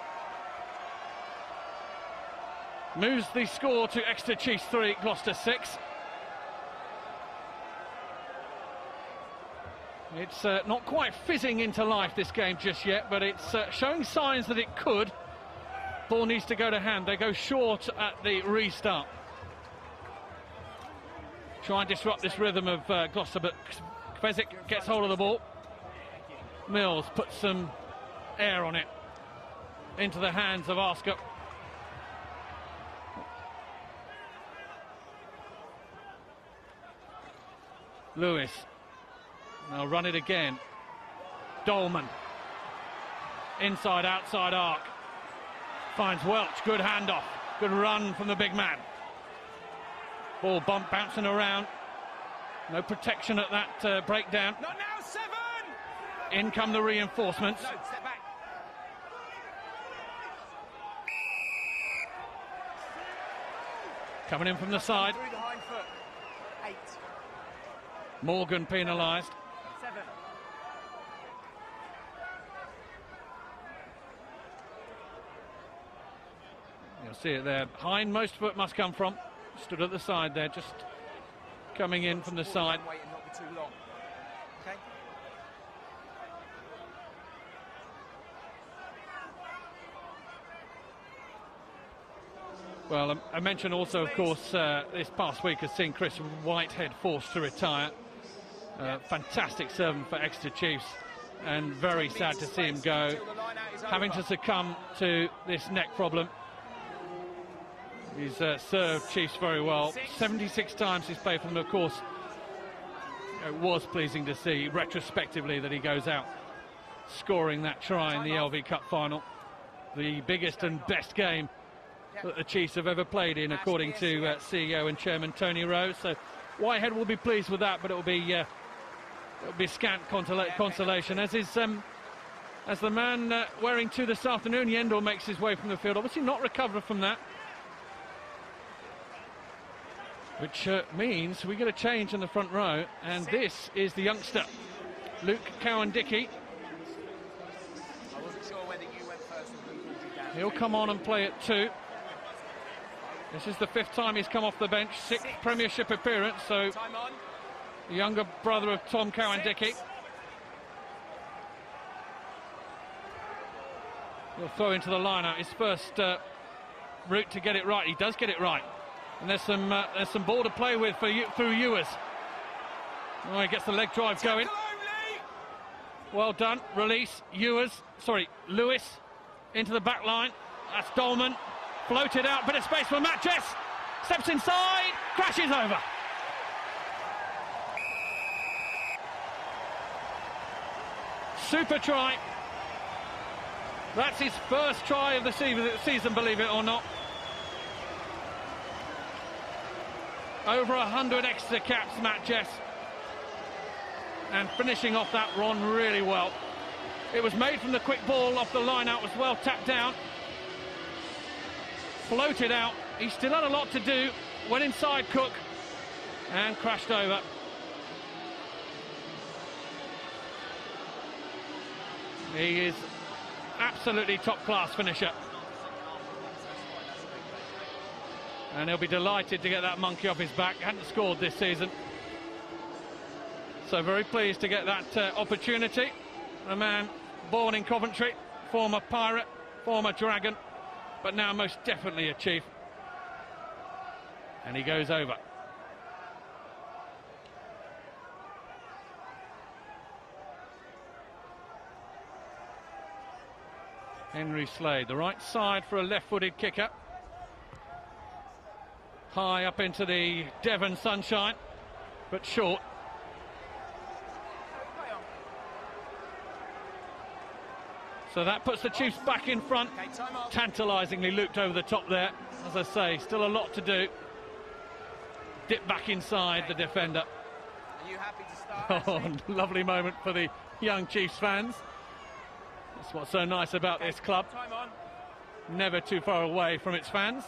moves the score to Exeter Chiefs 3, Gloucester 6. It's not quite fizzing into life, this game, just yet, but it's showing signs that it could. Ball needs to go to hand. They go short at the restart. Try and disrupt this rhythm of Gloucester, but Kvezik gets hold of the ball. Mills puts some air on it into the hands of Arscott. Lewis. They'll run it again. Dolman. Inside, outside arc. Finds Welch. Good handoff. Good run from the big man. Ball bouncing around. No protection at that breakdown. Not now, 7! In come the reinforcements. No, step back. Coming in from the side. Through the hind foot. 8. Morgan penalised. 7. You'll see it there. Hind most foot must come from. Stood at the side there, just coming in from the side. Wait and not be too long. Okay. Well, I mentioned also, of course, this past week has seen Chris Whitehead forced to retire. Fantastic servant for Exeter Chiefs, and very sad to see him go, having to succumb to this neck problem. He's served Chiefs very well. 76 times he's played for them, of course. It was pleasing to see, retrospectively, that he goes out scoring that try in the LV Cup final. The biggest and best game that the Chiefs have ever played in, according to CEO and Chairman Tony Rose. So Whitehead will be pleased with that, but it'll be scant consolation, as the man wearing 2 this afternoon. Yendor makes his way from the field, obviously not recovered from that, which means we get a change in the front row, and this is the youngster, Luke Cowan-Dickey. I wasn't sure whether you went first or who pulled you down. He'll come on and play at 2. This is the 5th time he's come off the bench, 6th Premiership appearance, so Time on. the younger brother of Tom Cowan-Dickey. He'll throw into the line-out, his first route to get it right. He does get it right. And there's some ball to play with through Ewers. Oh, he gets the leg drive going. Well done. Release. Lewis into the back line. That's Dolman. Floated out. Bit of space for Matt Jess. Steps inside. Crashes over. Super try. That's his first try of the season, believe it or not. Over 100 extra caps, Matt Jess. And finishing off that run really well. It was made from the quick ball off the line out, was well tapped down. Floated out. He still had a lot to do. Went inside Cook and crashed over. He is absolutely top-class finisher. And he'll be delighted to get that monkey off his back. Hadn't scored this season. So very pleased to get that opportunity. A man born in Coventry, former Pirate, former Dragon, but now most definitely a Chief. And he goes over. Henry Slade, the right side for a left-footed kicker. High up into the Devon sunshine, but short. So that puts the Chiefs back in front. Tantalisingly looped over the top there. As I say, still a lot to do. Dip back inside the defender. Are you happy to start? Oh, lovely moment for the young Chiefs fans. That's what's so nice about this club. Time on. Never too far away from its fans.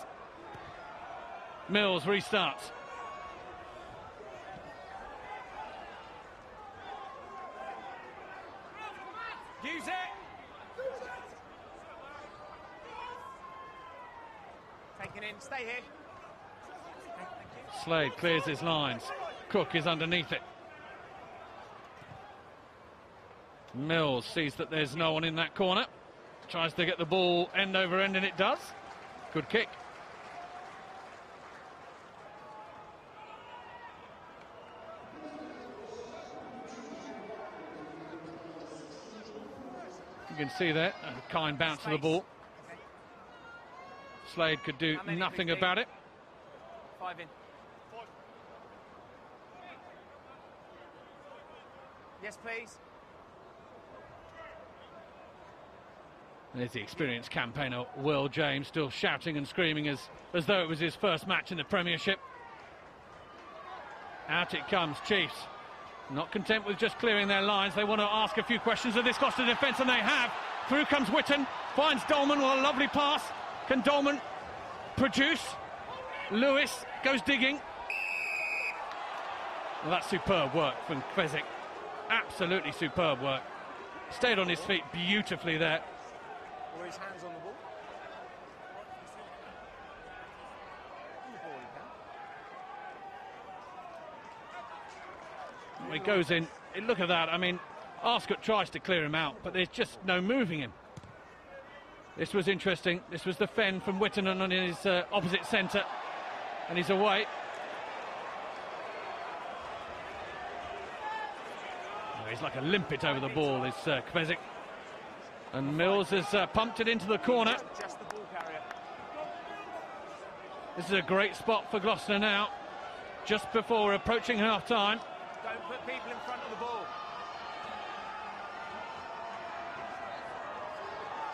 Mills restarts. Use it. Taken in. Stay here. Slade clears his lines. Cook is underneath it. Mills sees that there's no one in that corner. Tries to get the ball end over end, and it does. Good kick. You can see there, a kind bounce of the ball. Slade could do nothing about it. 5 in. Yes, please. There's the experienced campaigner, Will James, still shouting and screaming as though it was his first match in the Premiership. Out it comes, Chiefs. Not content with just clearing their lines, they want to ask a few questions of this Gloucester defence, and they have. Through comes Witten, finds Dolman with a lovely pass. Can Dolman produce? Lewis goes digging. Well, that's superb work from Kvezik. Absolutely superb work. Stayed on his feet beautifully there. Or his hands on the ball. On the ball he can. He goes in. Look at that. I mean, Arscott tries to clear him out, but there's just no moving him. This was interesting. This was the Fen from Wittenen on his opposite centre, and he's away. Oh, he's like a limpet over the ball, is Kvezik. And Mills has pumped it into the corner. Just the ball carrier. This is a great spot for Gloucester now, just before approaching half-time. Don't put people in front of the ball.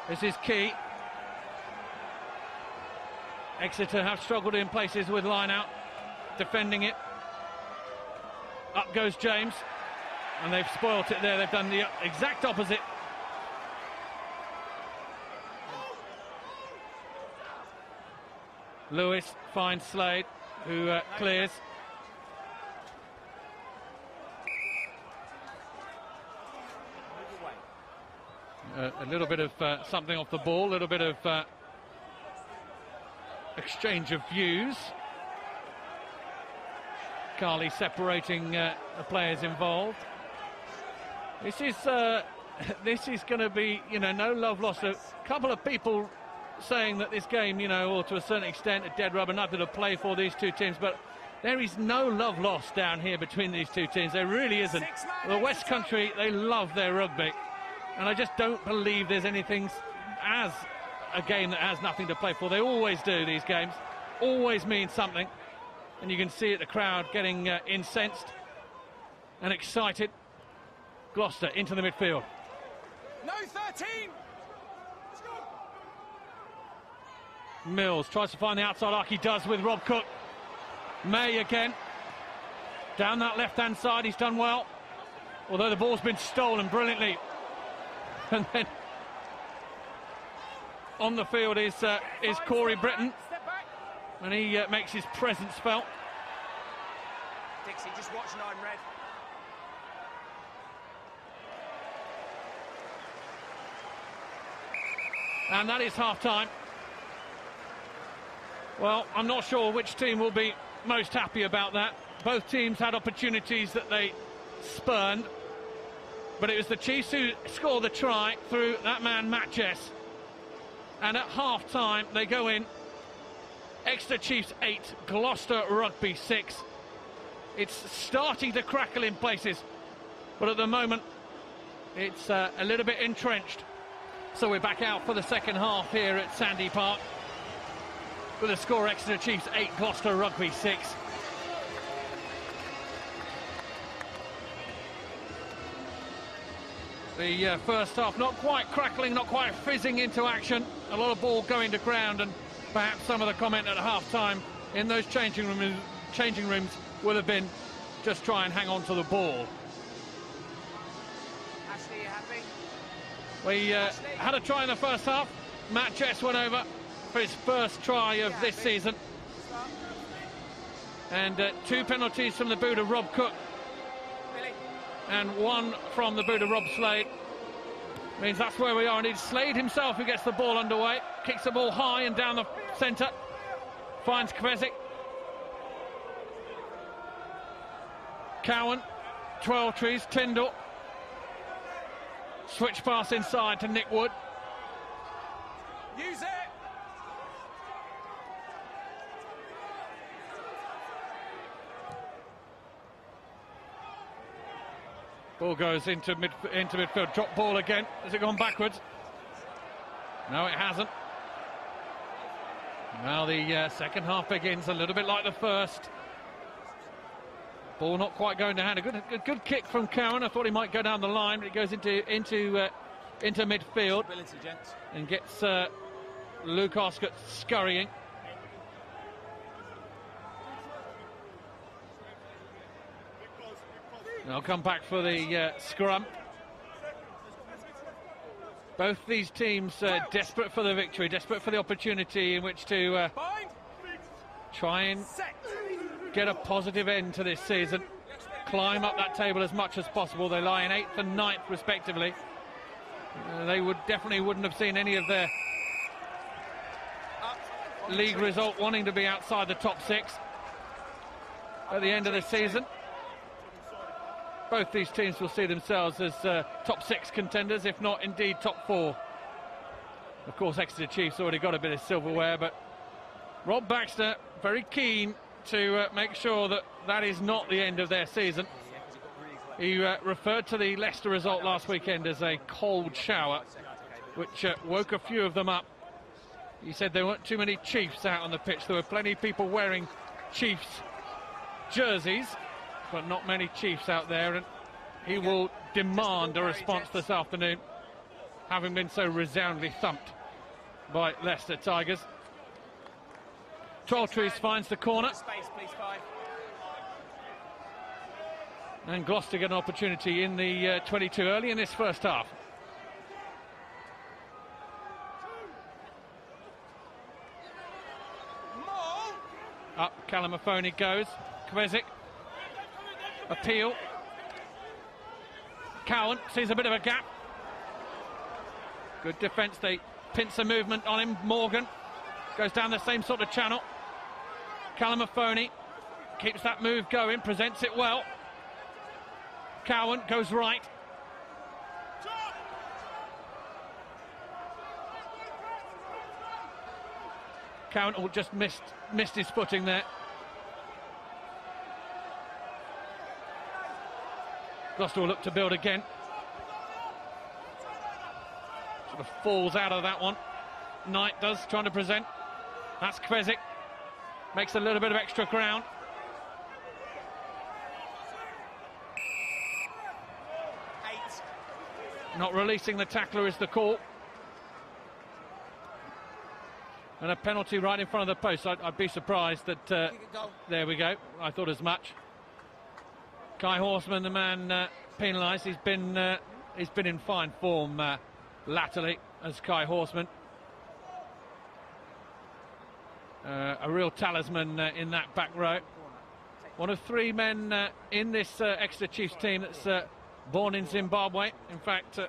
This is key. Exeter have struggled in places with line-out, defending it. Up goes James, and they've spoilt it there. They've done the exact opposite. Lewis finds Slade, who clears. A little bit of something off the ball, a little bit of exchange of views. Carly separating the players involved. This is going to be, no love lost. A couple of people saying that this game, or to a certain extent, a dead rubber, nothing to play for these two teams, but there is no love lost down here between these two teams. There really isn't. The West Country, they love their rugby. And I just don't believe there's anything as a game that has nothing to play for. They always do, these games. Always mean something. And you can see it, the crowd getting incensed and excited. Gloucester into the midfield. No 13! Let's go. Mills tries to find the outside arc. He does with Rob Cook. May again. Down that left-hand side, he's done well. Although the ball's been stolen brilliantly. And then on the field is Corey Britton, and he makes his presence felt. Dixie, just watch 9 red. And that is half-time. Well, I'm not sure which team will be most happy about that. Both teams had opportunities that they spurned. But it was the Chiefs who scored the try through that man, Matt Jess. And at half-time, they go in. Exeter Chiefs 8, Gloucester Rugby 6. It's starting to crackle in places. But at the moment, it's a little bit entrenched. So we're back out for the second half here at Sandy Park. With a score, Exeter Chiefs 8, Gloucester Rugby 6. The first half not quite crackling, not quite fizzing into action. A lot of ball going to ground, and perhaps some of the comment at half-time in those changing rooms would have been just try and hang on to the ball. Ashley, you happy? We had a try in the first half. Matt Jess went over for his first try of this season. And 2 penalties from the boot of Rob Cook. And 1 from the boot of Rob Slade. Means that's where we are. And it's Slade himself who gets the ball underway. Kicks the ball high and down the centre. Finds Kvezik. Cowan. 12 trees. Tyndall. Switch pass inside to Nick Wood. Use it! Ball goes into midfield. Drop ball again. Has it gone backwards? No, it hasn't. Now the second half begins a little bit like the first. Ball not quite going to hand. A good kick from Cowan. I thought he might go down the line, but it goes into midfield and gets Luke Arscott scurrying. They'll come back for the scrum. Both these teams desperate for the victory, desperate for the opportunity in which to try and get a positive end to this season, climb up that table as much as possible. They lie in 8th and 9th respectively. They definitely wouldn't have seen any of their league result wanting to be outside the top 6 at the end of the season. Both these teams will see themselves as top 6 contenders, if not indeed top 4. Of course, Exeter Chiefs already got a bit of silverware, but Rob Baxter very keen to make sure that that is not the end of their season. He referred to the Leicester result last weekend as a cold shower, which woke a few of them up. He said there weren't too many Chiefs out on the pitch. There were plenty of people wearing Chiefs jerseys, but not many Chiefs out there, and he will demand a response this afternoon, having been so resoundingly thumped by Leicester Tigers. Twelvetrees finds the corner. And Gloucester get an opportunity in the 22 early in this first half. Up Calamafoni goes. Kvezik. Appeal. Cowan sees a bit of a gap. Good defence. They pincer movement on him. Morgan goes down the same sort of channel. Calamafoni keeps that move going, presents it well. Cowan goes right. Cowan just missed his footing there. Gloucester will look to build again. Sort of falls out of that one. Knight does, trying to present. That's Kvezik. Makes a little bit of extra ground. Not releasing the tackler is the call. And a penalty right in front of the post. I'd be surprised that... there we go. I thought as much. Kai Horseman, the man penalised. He's been in fine form latterly as Kai Horseman. A real talisman in that back row. One of 3 men in this Exeter Chiefs team that's born in Zimbabwe. In fact,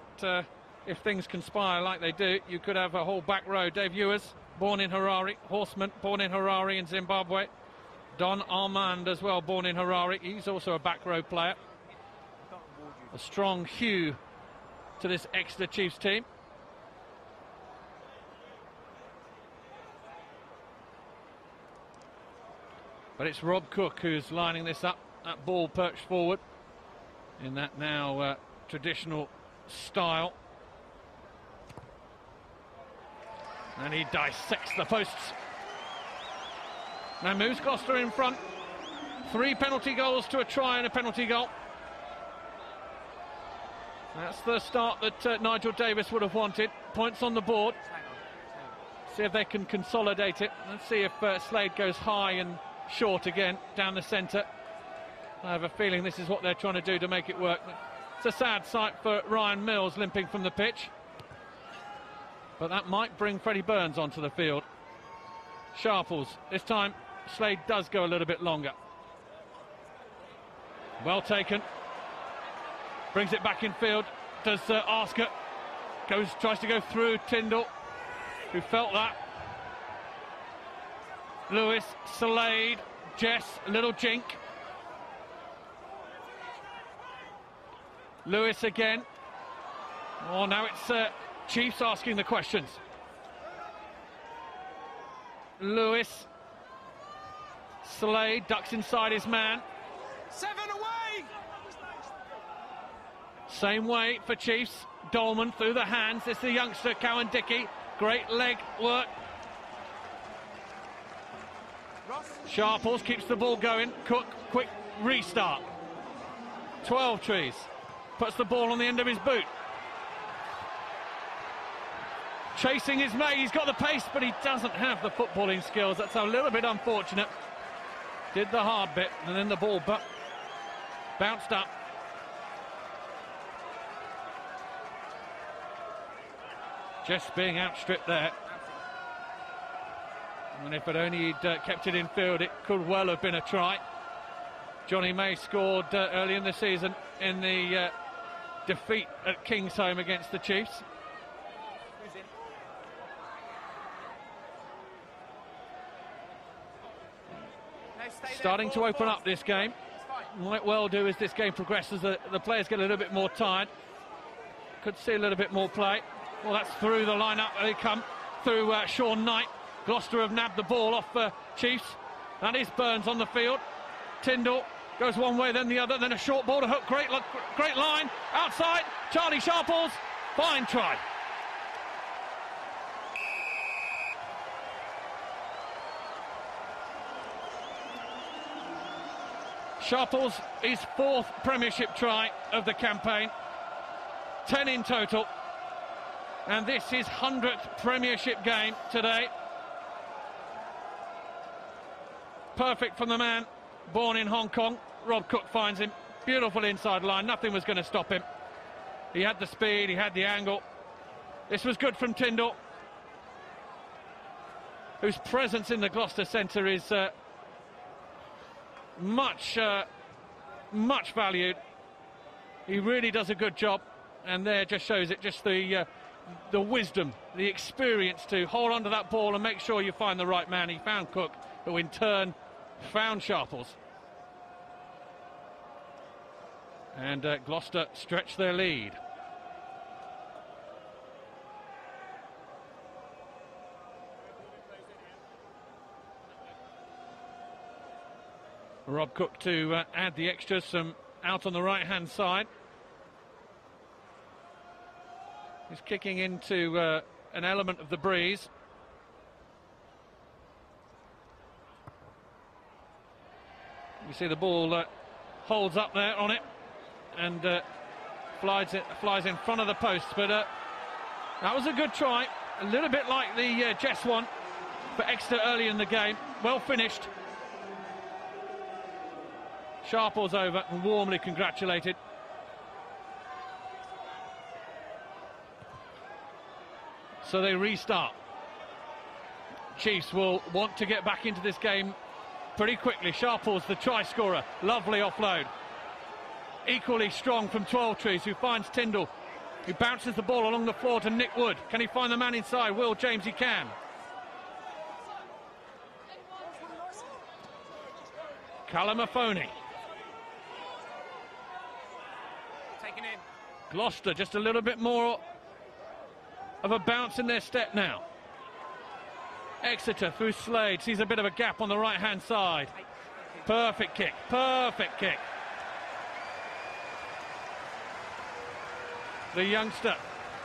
if things conspire like they do, you could have a whole back row. Dave Ewers, born in Harare. Horseman, born in Harare in Zimbabwe. Don Armand as well, born in Harare. He's also a back row player. A strong hue to this Exeter Chiefs team. But it's Rob Cook who's lining this up. That ball perched forward in that now traditional style. And he dissects the posts. Now moves Gloucester in front. 3 penalty goals to a try and a penalty goal. That's the start that Nigel Davis would have wanted. Points on the board. See if they can consolidate it. Let's see if Slade goes high and short again down the centre. I have a feeling this is what they're trying to do to make it work. It's a sad sight for Ryan Mills limping from the pitch. But that might bring Freddie Burns onto the field. Sharples. This time Slade does go a little bit longer. Well taken. Brings it back in field. Does Asker. Tries to go through Tyndall, who felt that. Lewis, Slade, Jess, a little jink. Lewis again. Oh, now it's Chiefs asking the questions. Lewis. Slade ducks inside his man. 7 away! Same way for Chiefs. Dolman through the hands. This is the youngster, Cowan Dickey. Great leg work. Sharples keeps the ball going. Cook, quick restart. Twelvetrees puts the ball on the end of his boot. Chasing his mate. He's got the pace, but he doesn't have the footballing skills. That's a little bit unfortunate. Did the hard bit, and then the ball bounced up. Just being outstripped there. And if it only he'd kept it in field, it could well have been a try. Johnny May scored early in the season in the defeat at Kingsholm against the Chiefs. Starting to open up this game. Might well do as this game progresses. The players get a little bit more tired. Could see a little bit more play. Well, that's through the lineup. They come through Sean Knight. Gloucester have nabbed the ball off Chiefs. That is Burns on the field. Tyndall goes one way, then the other, then a short ball to hook. Great line outside. Charlie Sharples, fine try. Sharples, his 4th Premiership try of the campaign, 10 in total, and this is 100th Premiership game today. Perfect from the man born in Hong Kong. Rob Cook finds him. Beautiful inside line. Nothing was going to stop him. He had the speed, he had the angle. This was good from Tyndall, whose presence in the Gloucester Centre is much valued. He really does a good job, and there just shows it, just the wisdom, the experience to hold on to that ball and make sure you find the right man. He found Cook, who in turn found Sharples. And Gloucester stretch their lead. Rob Cook to add the extras, some out on the right hand side. He's kicking into an element of the breeze. You see the ball holds up there on it and flies in front of the post, but that was a good try, a little bit like the Jess one for Exeter early in the game. Well finished. Sharples over and warmly congratulated. So they restart. Chiefs will want to get back into this game pretty quickly. Sharples, the try scorer, lovely offload. Equally strong from 12 Trees, who finds Tyndall, who bounces the ball along the floor to Nick Wood. Can he find the man inside? Will James, he can. Callum Afoni. Taken in. Gloucester just a little bit more of a bounce in their step now. Exeter through Slade, sees a bit of a gap on the right hand side. Perfect kick, perfect kick. The youngster,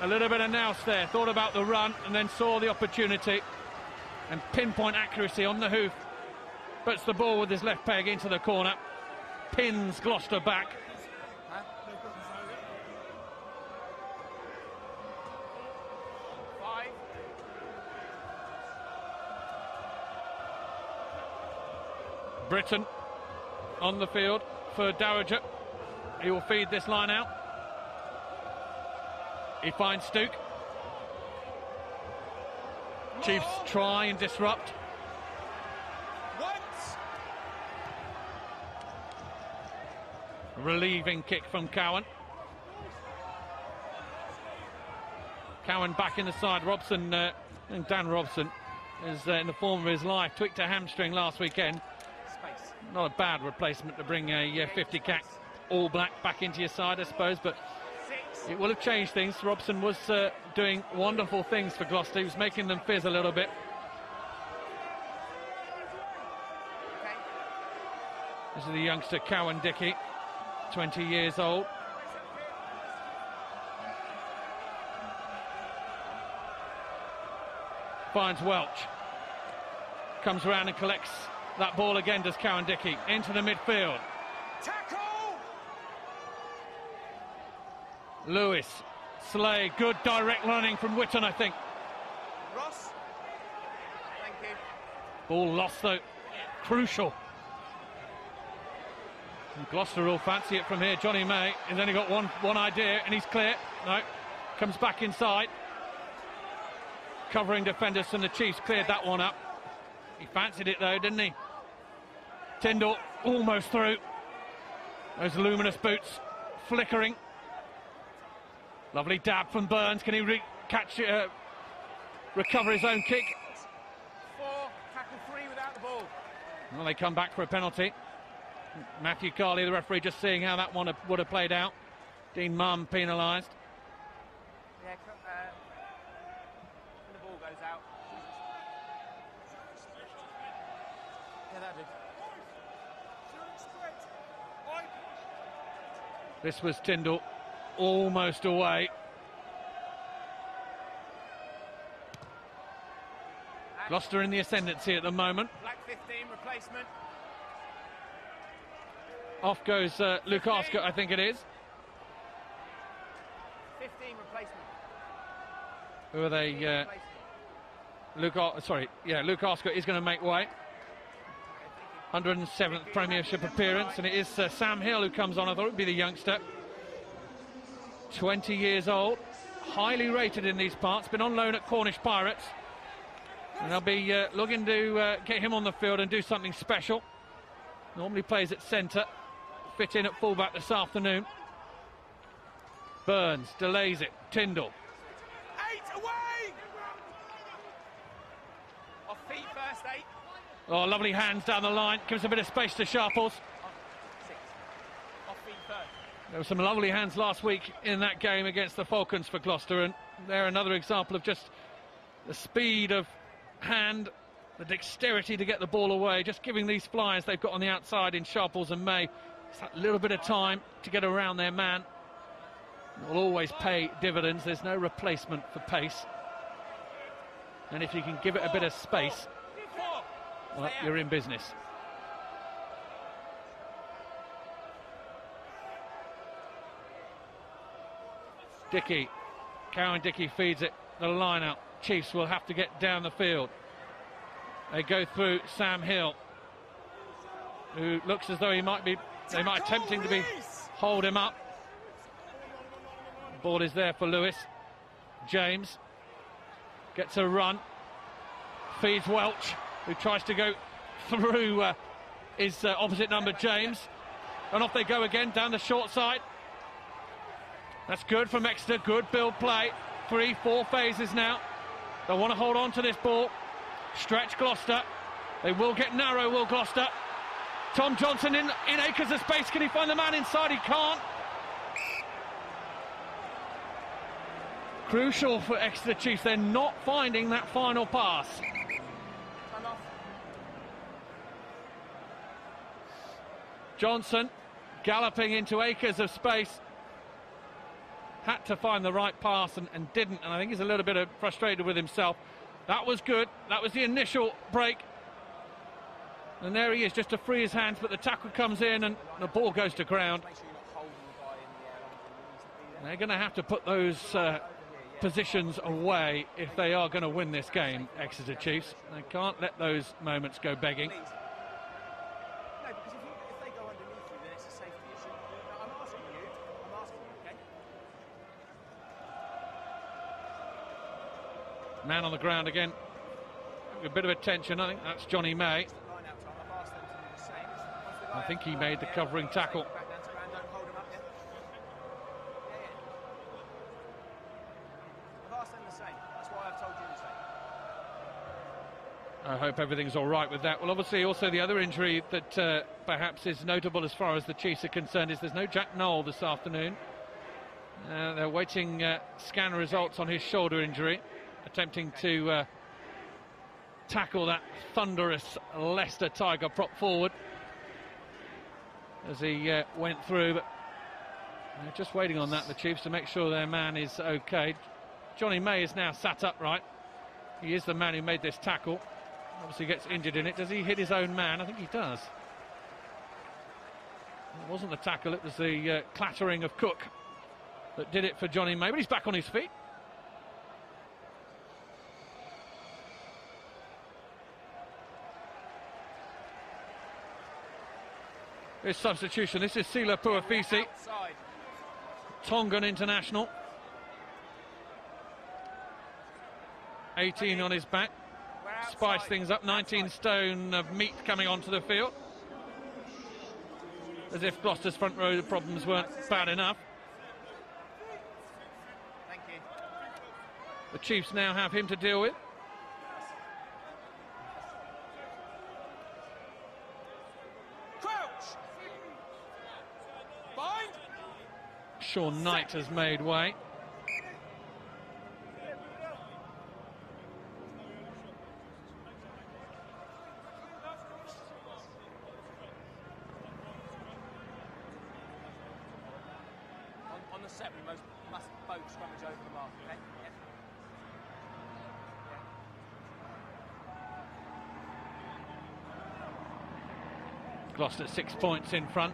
a little bit of nous there, thought about the run and then saw the opportunity, and pinpoint accuracy on the hoof. Puts the ball with his left peg into the corner, pins Gloucester back. Britton on the field for Dowager. He will feed this line out. He finds Stuke. Chiefs try and disrupt. Relieving kick from Cowan. Cowan back in the side. Robson, and Dan Robson is in the form of his life. Tweaked a hamstring last weekend. Not a bad replacement to bring a 50 cat All Black back into your side, I suppose, but it will have changed things. Robson was doing wonderful things for Gloucester. He was making them fizz a little bit. This is the youngster Cowan Dickey, 20 years old. Finds Welch. Comes around and collects that ball again, does Cowan Dickey, into the midfield. Tackle! Lewis, Slade, good direct running from Witton, I think. Ross? Thank you. Ball lost though, crucial. And Gloucester will fancy it from here. Johnny May has only got one idea and he's clear. No, comes back inside. Covering defenders from the Chiefs, cleared that one up. He fancied it though, didn't he? Tyndall almost through. Those luminous boots flickering. Lovely dab from Burns. Can he recover his own kick? 4, tackle 3 without the ball. Well, they come back for a penalty. Matthew Carley, the referee, just seeing how that one would have played out. Dean Mumm penalised. Yeah, when the ball goes out. Yeah, that did. This was Tyndall, almost away. Gloucester in the ascendancy at the moment. Black 15 replacement. Off goes Luke Arscott, I think it is. 15 replacement. Who are they? Luke Arscott is going to make way. 107th Premiership appearance, and it is Sam Hill who comes on. I thought it would be the youngster. 20 years old, highly rated in these parts, been on loan at Cornish Pirates. And they'll be looking to get him on the field and do something special. Normally plays at centre, fit in at fullback this afternoon. Burns delays it, Tyndall. 8 away! Off feet first, 8. Oh, lovely hands down the line, gives a bit of space to Sharples. 6. Off feet first. There were some lovely hands last week in that game against the Falcons for Gloucester, and they're another example of just the speed of hand, the dexterity to get the ball away, just giving these flyers they've got on the outside in Sharples and May it's that little bit of time to get around their man. It will always pay dividends. There's no replacement for pace, and if you can give it a bit of space, well, you're in business. Dickey, Cowan Dickey feeds it, the line out. Chiefs will have to get down the field. They go through Sam Hill, who looks as though they might attempting to hold him up. Ball is there for Lewis. James gets a run, feeds Welch, who tries to go through his opposite number, James. And off they go again, down the short side. That's good from Exeter, good build play. 3-4 phases now. They want to hold on to this ball. Stretch Gloucester. They will get narrow, will Gloucester. Tom Johnson in acres of space. Can he find the man inside? He can't. Crucial for Exeter Chiefs. They're not finding that final pass. Johnson galloping into acres of space. Had to find the right pass and didn't, and I think he's a little bit frustrated with himself. That was good. That was the initial break. And there he is, just to free his hands, but the tackle comes in and the ball goes to ground. They're going to have to put those positions away if they are going to win this game, Exeter Chiefs. They can't let those moments go begging. No, because if they go underneath you, then it's a safety issue. No, I'm asking you, okay? Man on the ground again. A bit of attention, I think that's Johnny May. I think he made the covering tackle. I hope everything's all right with that. Well, obviously, also the other injury that perhaps is notable as far as the Chiefs are concerned is there's no Jack Knoll this afternoon. They're waiting scan results on his shoulder injury, attempting to tackle that thunderous Leicester Tiger prop forward as he went through, but they're just waiting on that, the Chiefs, to make sure their man is okay. Johnny May is now sat upright. He is the man who made this tackle. Obviously gets injured in it. Does he hit his own man? I think he does. It wasn't the tackle, it was the clattering of Cook that did it for Johnny May, but he's back on his feet. His substitution, this is Sila Puafisi, Tongan international. 18 on his back. spice things up. 19 stone of meat coming onto the field. As if Gloucester's front row problems weren't bad enough. Thank you. The Chiefs now have him to deal with. Crouch! Bind! Sean Knight has made way. On the set, we must both scrummage over the mark, okay? Yeah. Gloucester 6 points in front.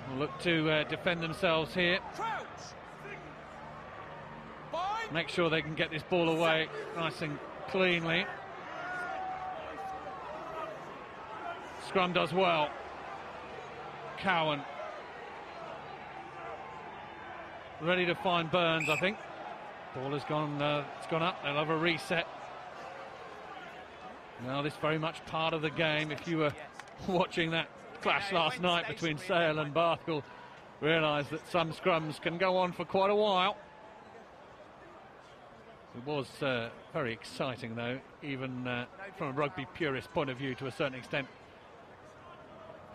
Will look to defend themselves here. Crouch! Bind! Make sure they can get this ball away nice and cleanly. Scrum does well. Cowan. Ready to find Burns, I think. Ball has gone, it's gone up. They'll have a reset. Now this very much part of the game. If you were watching that clash last night between Sale and Bath, you'll realise that some scrums can go on for quite a while. It was very exciting though, even from a rugby purist point of view to a certain extent.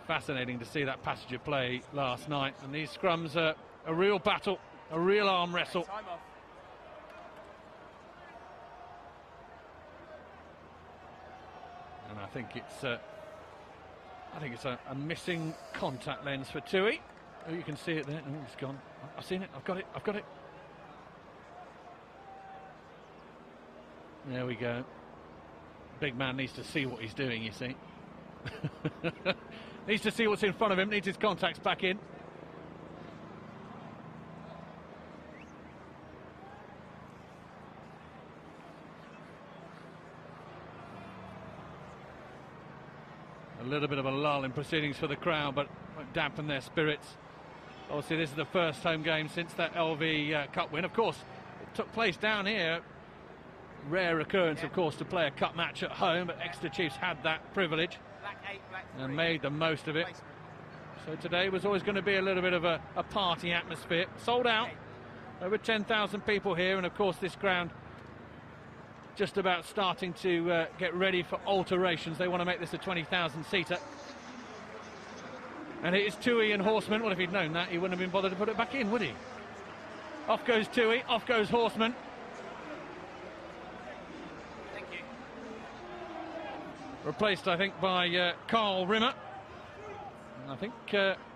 Fascinating to see that passage of play last night, and these scrums are a real battle, a real arm wrestle. Time off. And I think it's a missing contact lens for Tui. Oh, you can see it there. Oh, it's gone. I've seen it. I've got it. There we go. Big man needs to see what he's doing, you see. Needs to see what's in front of him, needs his contacts back in. A little bit of a lull in proceedings for the crowd, but won't dampen their spirits. Obviously, this is the first home game since that LV Cup win. Of course, it took place down here. Rare occurrence, of course, to play a cup match at home, but Exeter Chiefs had that privilege. Black 8, black 3. And made the most of it. So today was always going to be a little bit of a party atmosphere. Sold out. Over 10,000 people here, and of course this ground just about starting to get ready for alterations. They want to make this a 20,000 seater. And it is Tui and Horseman. Well, if he'd known that, he wouldn't have been bothered to put it back in, would he? Off goes Tui, off goes Horseman. Thank you. Replaced, I think, by Carl Rimmer. And I think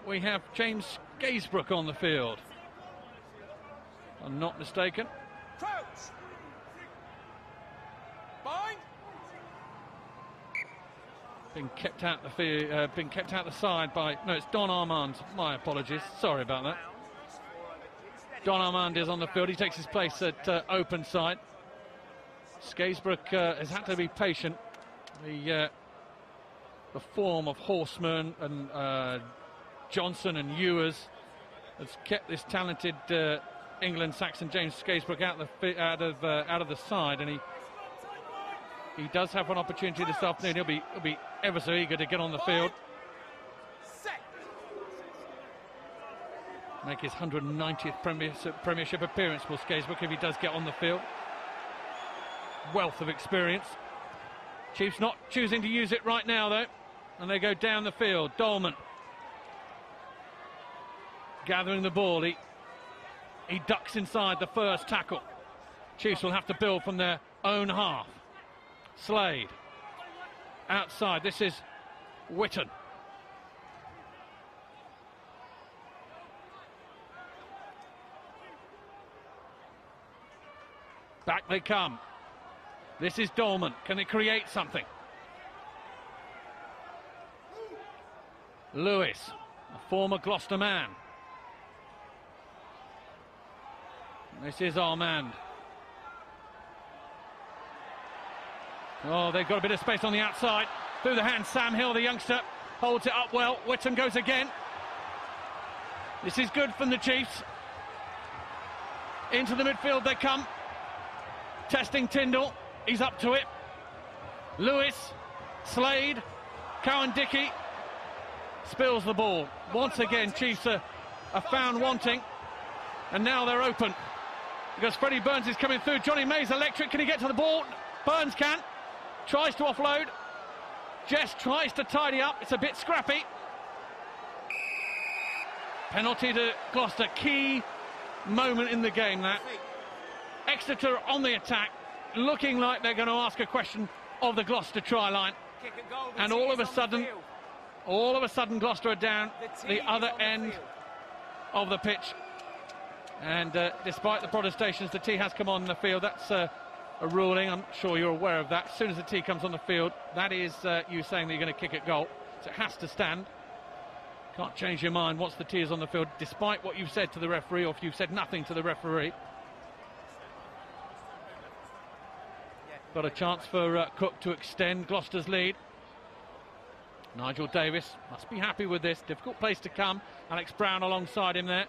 we have James Gaisbrook on the field. If I'm not mistaken. Crouch! Bind! Been kept out the side by... No, it's Don Armand. My apologies. Sorry about that. Don Armand is on the field. He takes his place at open side. Gaisbrook has had to be patient. The form of Horseman and Johnson and Ewers has kept this talented England Saxon James Gaisbrook out of the side, and he does have an opportunity this afternoon. He'll be ever so eager to get on the field. Make his 190th Premiership appearance, will Gaisbrook, if he does get on the field. Wealth of experience. Chiefs not choosing to use it right now though, and they go down the field. Dolman gathering the ball. He ducks inside the first tackle. Chiefs will have to build from their own half. Slade outside. This is Witten. Back they come. This is Dolman. Can they create something? Lewis, a former Gloucester man. This is Armand. Oh, they've got a bit of space on the outside. Through the hand, Sam Hill, the youngster, holds it up well. Whittam goes again. This is good from the Chiefs. Into the midfield they come. Testing Tyndall, he's up to it. Lewis, Slade, Cowan-Dickey spills the ball. Once again, Chiefs are found wanting, and now they're open because Freddie Burns is coming through. Johnny May's electric. Can he get to the ball? Burns can. Tries to offload. Jess tries to tidy up. It's a bit scrappy. Penalty to Gloucester. Key moment in the game, that. Exeter on the attack, looking like they're going to ask a question of the Gloucester try line. And all of a sudden, Gloucester are down the other end of the pitch. And despite the protestations, the tee has come on the field. That's a ruling. I'm sure you're aware of that. As soon as the tee comes on the field, that is you saying that you're going to kick at goal. So it has to stand. Can't change your mind once the tee is on the field, despite what you've said to the referee, or if you've said nothing to the referee. Got a chance for Cook to extend Gloucester's lead. Nigel Davis must be happy with this. Difficult place to come. Alex Brown alongside him there.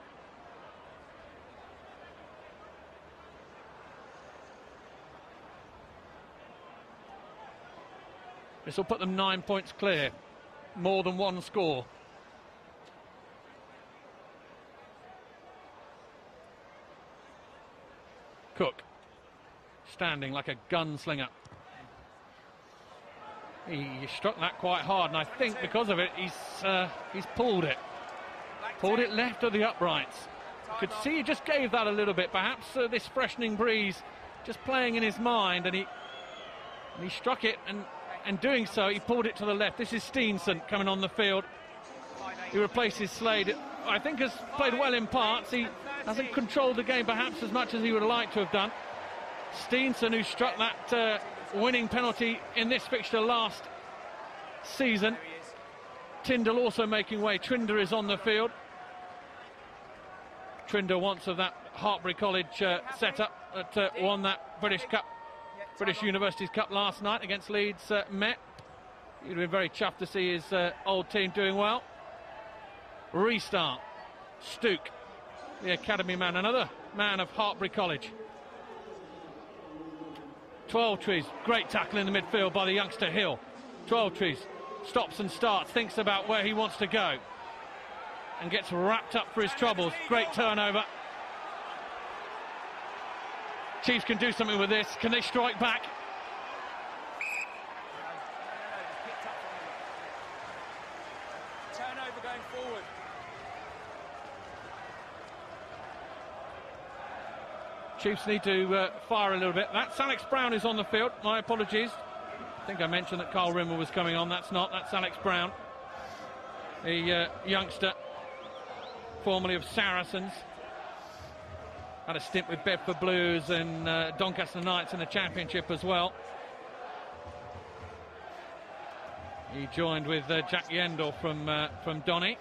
This will put them 9 points clear. More than one score. Cook standing like a gunslinger. He struck that quite hard, and I think because of it he's pulled it left of the uprights. Could see he just gave that a little bit, perhaps this freshening breeze just playing in his mind, and he struck it, and doing so he pulled it to the left. This is Steenson coming on the field. He replaces Slade. I think has played well in parts. He hasn't controlled the game perhaps as much as he would have liked to have done. Steenson, who struck that winning penalty in this fixture last season. Tyndall also making way. Trinder is on the field. Trinder wants of that Hartbury College setup that won that British Universities Cup last night against Leeds Met. He'd have been very chuffed to see his old team doing well. Restart. Stook, the academy man, another man of Hartbury College. 12trees, great tackle in the midfield by the youngster Hill. 12trees stops and starts, thinks about where he wants to go, and gets wrapped up for his troubles. Great turnover. Chiefs can do something with this. Can they strike back? Turnover going forward. Chiefs need to fire a little bit. That's Alex Brown is on the field. My apologies. I think I mentioned that Carl Rimmer was coming on. That's not. That's Alex Brown, the youngster, formerly of Saracens. Had a stint with Bedford Blues and Doncaster Knights in the Championship as well. He joined with Jack Yendall from Donny.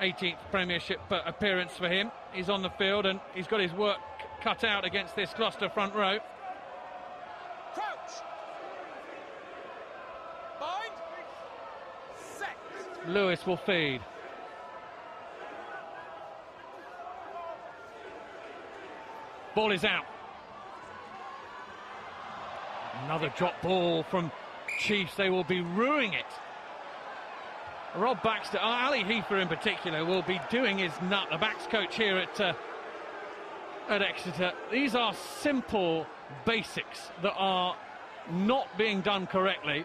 18th Premiership appearance for him. He's on the field and he's got his work cut out against this Gloucester front row. Crouch. Bind. Set. Lewis will feed. Ball is out. Another drop ball from Chiefs. They will be ruining it. Rob Baxter, Ali Heifer in particular, will be doing his nut. The backs coach here at Exeter. These are simple basics that are not being done correctly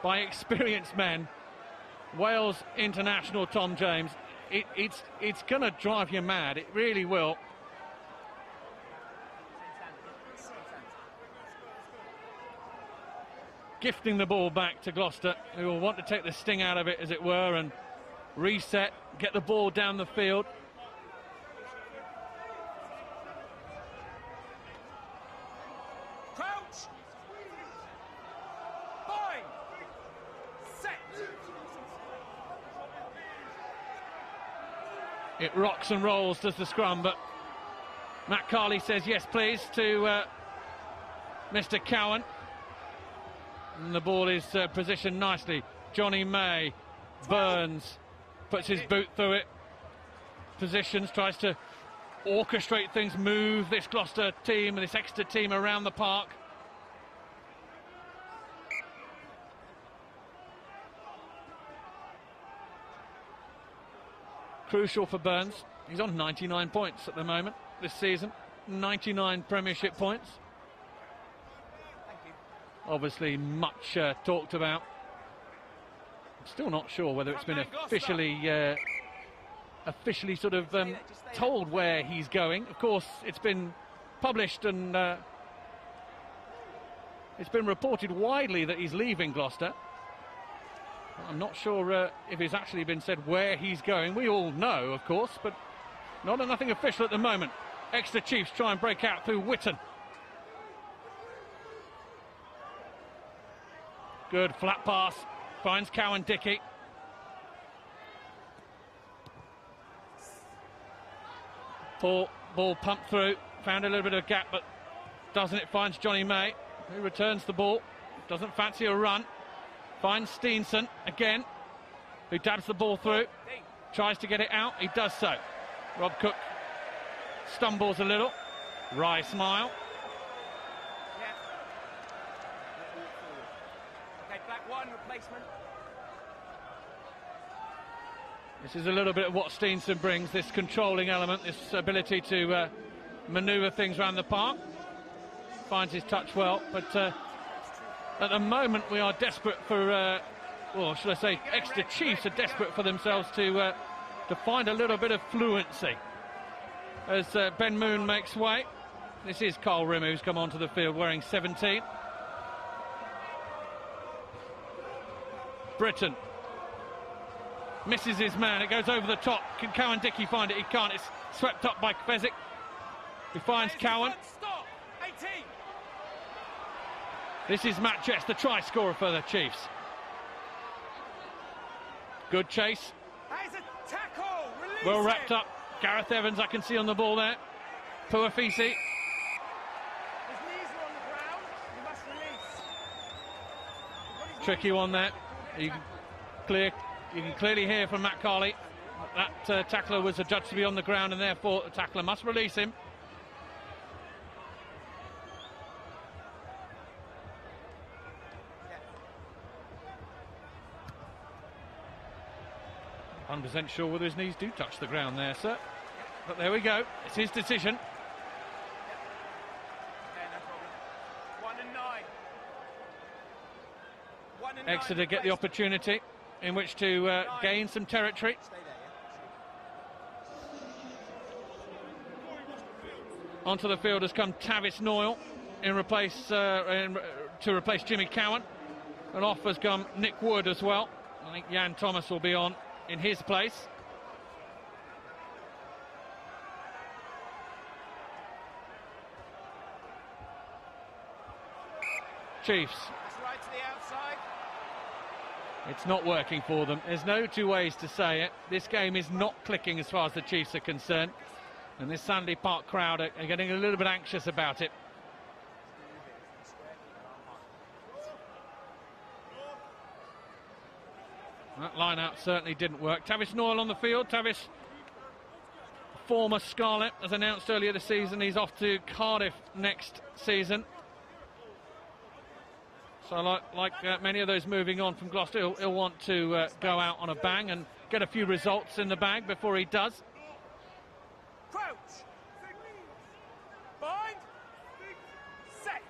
by experienced men. Wales international Tom James. It's going to drive you mad. It really will. Gifting the ball back to Gloucester, who will want to take the sting out of it, as it were, and reset, get the ball down the field. Crouch. Bind. Set. It rocks and rolls, does the scrum, but Matt Carley says yes please to Mr. Cowan. And the ball is positioned nicely. Johnny May, Burns puts his boot through it, positions, tries to orchestrate things, move this Gloucester team and this Exeter team around the park. Crucial for Burns. He's on 99 points at the moment this season. 99 Premiership points. Obviously much talked about. I'm still not sure whether it's been officially sort of told where he's going. Of course, it's been published and it's been reported widely that he's leaving Gloucester. I'm not sure if it's actually been said where he's going. We all know, of course, but nothing official at the moment. Exeter Chiefs try and break out through Witten. Good flat pass, finds Cowan Dickey. Ball pumped through, found a little bit of a gap, but doesn't it? Finds Johnny May, who returns the ball, doesn't fancy a run. Finds Steenson again, who dabs the ball through, tries to get it out, he does so. Rob Cook stumbles a little, wry smile. Okay, black one replacement. This is a little bit of what Steenson brings, this controlling element, this ability to manoeuvre things around the park. Finds his touch well, but at the moment we are desperate for, well, should I say, Exeter Chiefs are desperate for themselves to find a little bit of fluency. As Ben Moon makes way. This is Carl Rim who's come onto the field wearing 17. Britton misses his man, it goes over the top. Can Cowan Dickey find it? He can't, it's swept up by Kvezik, who finds Cowan. Stop! 18! This is Matt Jess, the try scorer for the Chiefs. Good chase. That is a tackle! Release Well wrapped him. up. Gareth Evans, I can see on the ball there. Puafisi. His knees are on the ground, he must release. Tricky one there. You can clearly hear from Matt Carley that tackler was adjudged to be on the ground, and therefore the tackler must release him. I'm 100% sure whether his knees do touch the ground there, sir. But there we go. It's his decision. Okay, no problem. 1 and 9. 1 and 9. Exeter get the opportunity in which to gain some territory. Stay there, yeah? Onto the field has come Tavis Noyle to replace Jimmy Cowan, and off has come Nick Wood as well. I think Jan Thomas will be on in his place. Chiefs. That's right to the outside. It's not working for them. There's no two ways to say it. This game is not clicking as far as the Chiefs are concerned. And this Sandy Park crowd are getting a little bit anxious about it. That line-out certainly didn't work. Tavis Noyle on the field. Tavis, former Scarlet, as announced earlier this season, he's off to Cardiff next season. So like many of those moving on from Gloucester, he'll want to go out on a bang and get a few results in the bag before he does. Crouch. Bind. Set.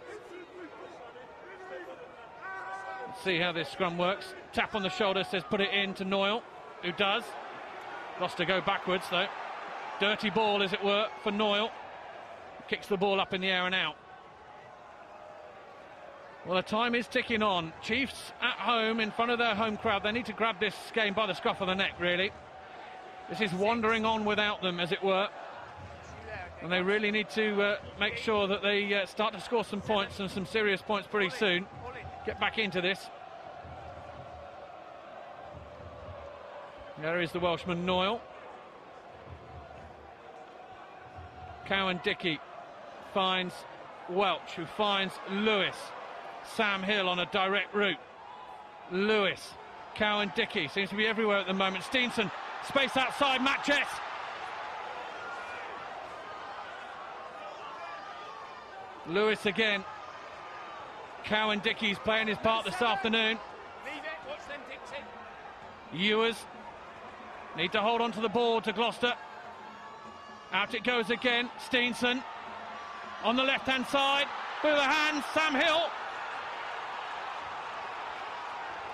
Let's see how this scrum works. Tap on the shoulder says put it in to Noyle, who does. Gloucester go backwards though. Dirty ball, as it were, for Noyle. Kicks the ball up in the air and out. Well, the time is ticking on. Chiefs at home, in front of their home crowd. They need to grab this game by the scruff of the neck, really. This is wandering on without them, as it were. And they really need to make sure that they start to score some points, and some serious points pretty soon. Get back into this. There is the Welshman Noyle. Cowan Dickey finds Welch, who finds Lewis. Sam Hill on a direct route. Lewis, Cowan Dickey seems to be everywhere at the moment. Steenson, space outside, Matt Jess. Lewis again. Cowan Dickey's playing his part this afternoon. Leave it, watch them, Dixie. Ewers need to hold on to the ball to Gloucester. Out it goes again. Steenson on the left-hand side. Through the hands, Sam Hill.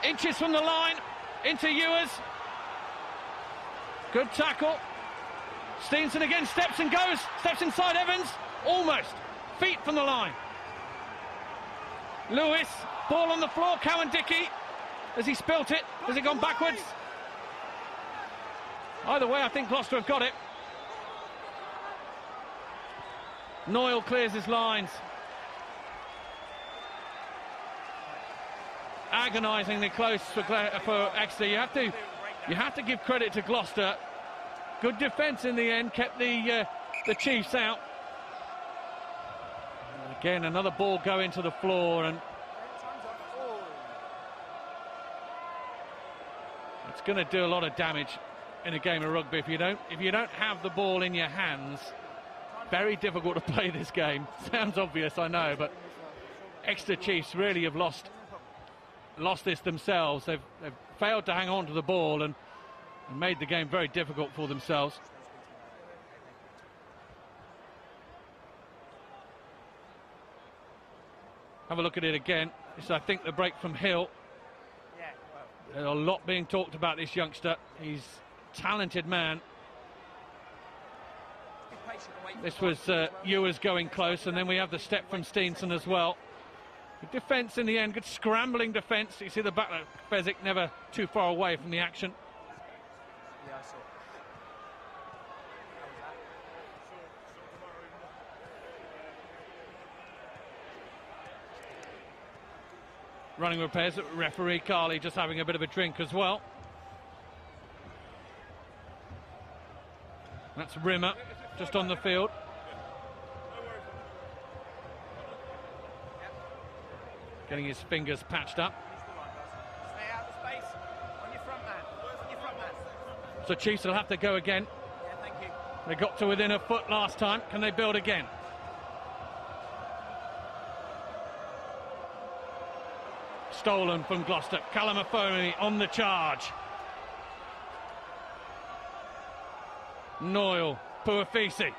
Inches from the line into Ewers. Good tackle. Steenson again steps and goes. Steps inside Evans. Almost. Feet from the line. Lewis. Ball on the floor. Cowan Dickey. Has he spilt it? Has it gone backwards? Either way, I think Gloucester have got it. Noyle clears his lines. Agonisingly close for Exeter. You have to give credit to Gloucester. Good defence in the end, kept the Chiefs out. And again, another ball going to the floor, and it's going to do a lot of damage in a game of rugby if you don't have the ball in your hands. Very difficult to play this game. Sounds obvious, I know, but Exeter Chiefs really have lost this themselves. They've failed to hang on to the ball and made the game very difficult for themselves. Have a look at it again. This is, I think, the break from Hill. There's a lot being talked about this youngster. He's a talented man. This was Ewers going close, and then we have the step from Steenson as well. Good defence in the end, good scrambling defence. You see the back, Fezzik never too far away from the action. Yeah, I saw it. Running repairs, referee Carley just having a bit of a drink as well. That's Rimmer just on the field. Getting his fingers patched up. Stay out of space. On your front man. On your front man. So Chiefs will have to go again. Yeah, thank you. They got to within a foot last time. Can they build again? Stolen from Gloucester. Calamafoni on the charge. Noyle. Puafisi.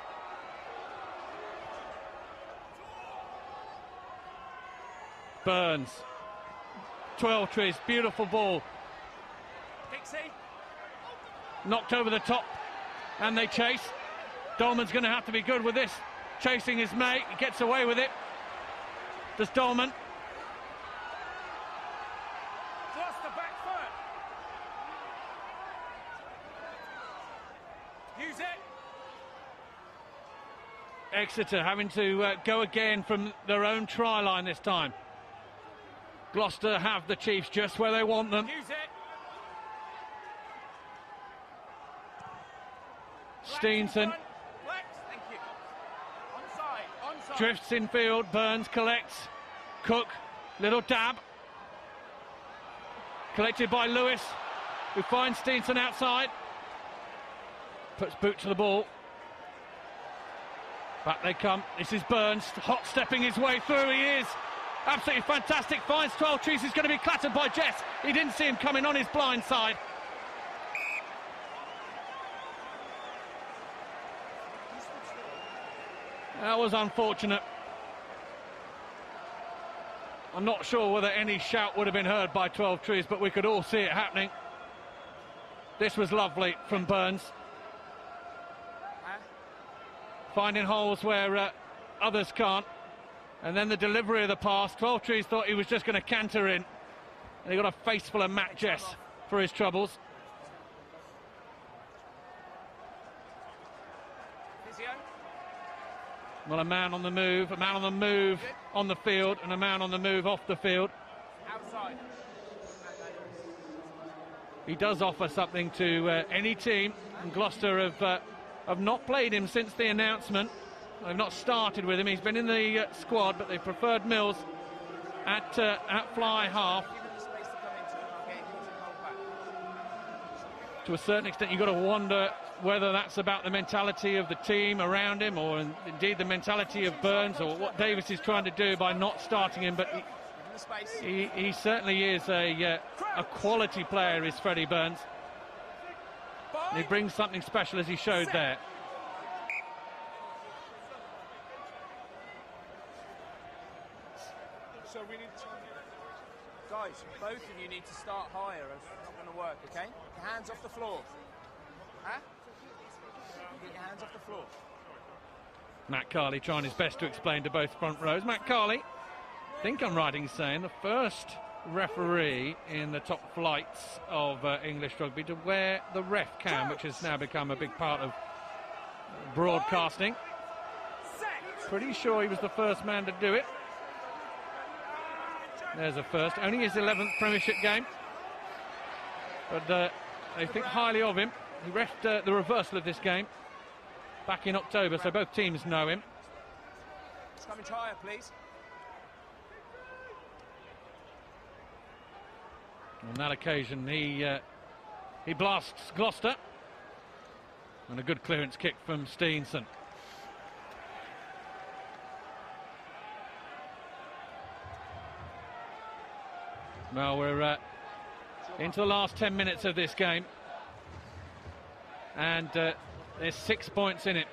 Burns. 12 trees. Beautiful ball. Dixie. Knocked over the top. And they chase. Dolman's going to have to be good with this. Chasing his mate. He gets away with it. Does Dolman. Gloucester back foot. Use it. Exeter having to go again from their own try line this time. Gloucester have the Chiefs just where they want them. Use it. Steenson Flex. Thank you. Onside. Onside. drifts in field. Burns collects. Cook, little dab. Collected by Lewis, who finds Steenson outside. Puts boot to the ball. Back they come. This is Burns, hot stepping his way through. He is absolutely fantastic. Finds 12 trees. He's going to be clattered by Jess. He didn't see him coming on his blind side. That was unfortunate. I'm not sure whether any shout would have been heard by 12 trees, but we could all see it happening. This was lovely from Burns. Finding holes where others can't. And then the delivery of the pass. 12 trees thought he was just going to canter in. And he got a face full of Matt Jess for his troubles. Well, a man on the move on the field, and a man on the move off the field. Outside. He does offer something to any team, and Gloucester have not played him since the announcement. They've not started with him. He's been in the squad, but they preferred Mills at fly half. To a certain extent, you've got to wonder whether that's about the mentality of the team around him, or indeed the mentality of Burns, or what Davis is trying to do by not starting him, but he certainly is a quality player, is Freddie Burns. And he brings something special, as he showed there. So we need to... Guys, both of you need to start higher, or it's not going to work, okay? Your hands off the floor. Huh? Get your hands off the floor. Matt Carley trying his best to explain to both front rows. Matt Carley, I think I'm right in saying, the first referee in the top flights of English rugby to wear the ref cam, which has now become a big part of broadcasting. Pretty sure he was the first man to do it. There's a first. Only his 11th Premiership game. But they think highly of him. He refed the reversal of this game back in October, so both teams know him. Just come higher, please. On that occasion, he blasts Gloucester. And a good clearance kick from Steenson. Well, we're into the last 10 minutes of this game. And there's 6 points in it.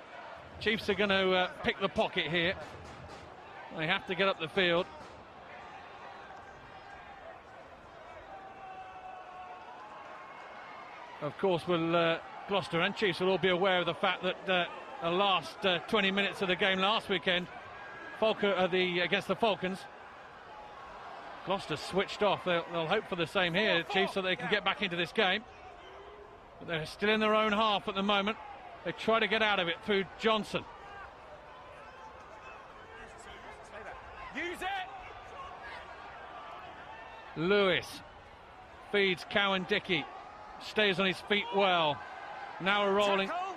Chiefs are going to pick the pocket here. They have to get up the field. Of course, Gloucester and Chiefs will all be aware of the fact that the last 20 minutes of the game last weekend, against the Falcons, Gloucester switched off. They'll hope for the same here, Chiefs, so they can get back into this game. But they're still in their own half at the moment. They try to get out of it through Johnson. Use it! Lewis feeds Cowan Dickey. Stays on his feet well. Now a rolling. Tackle.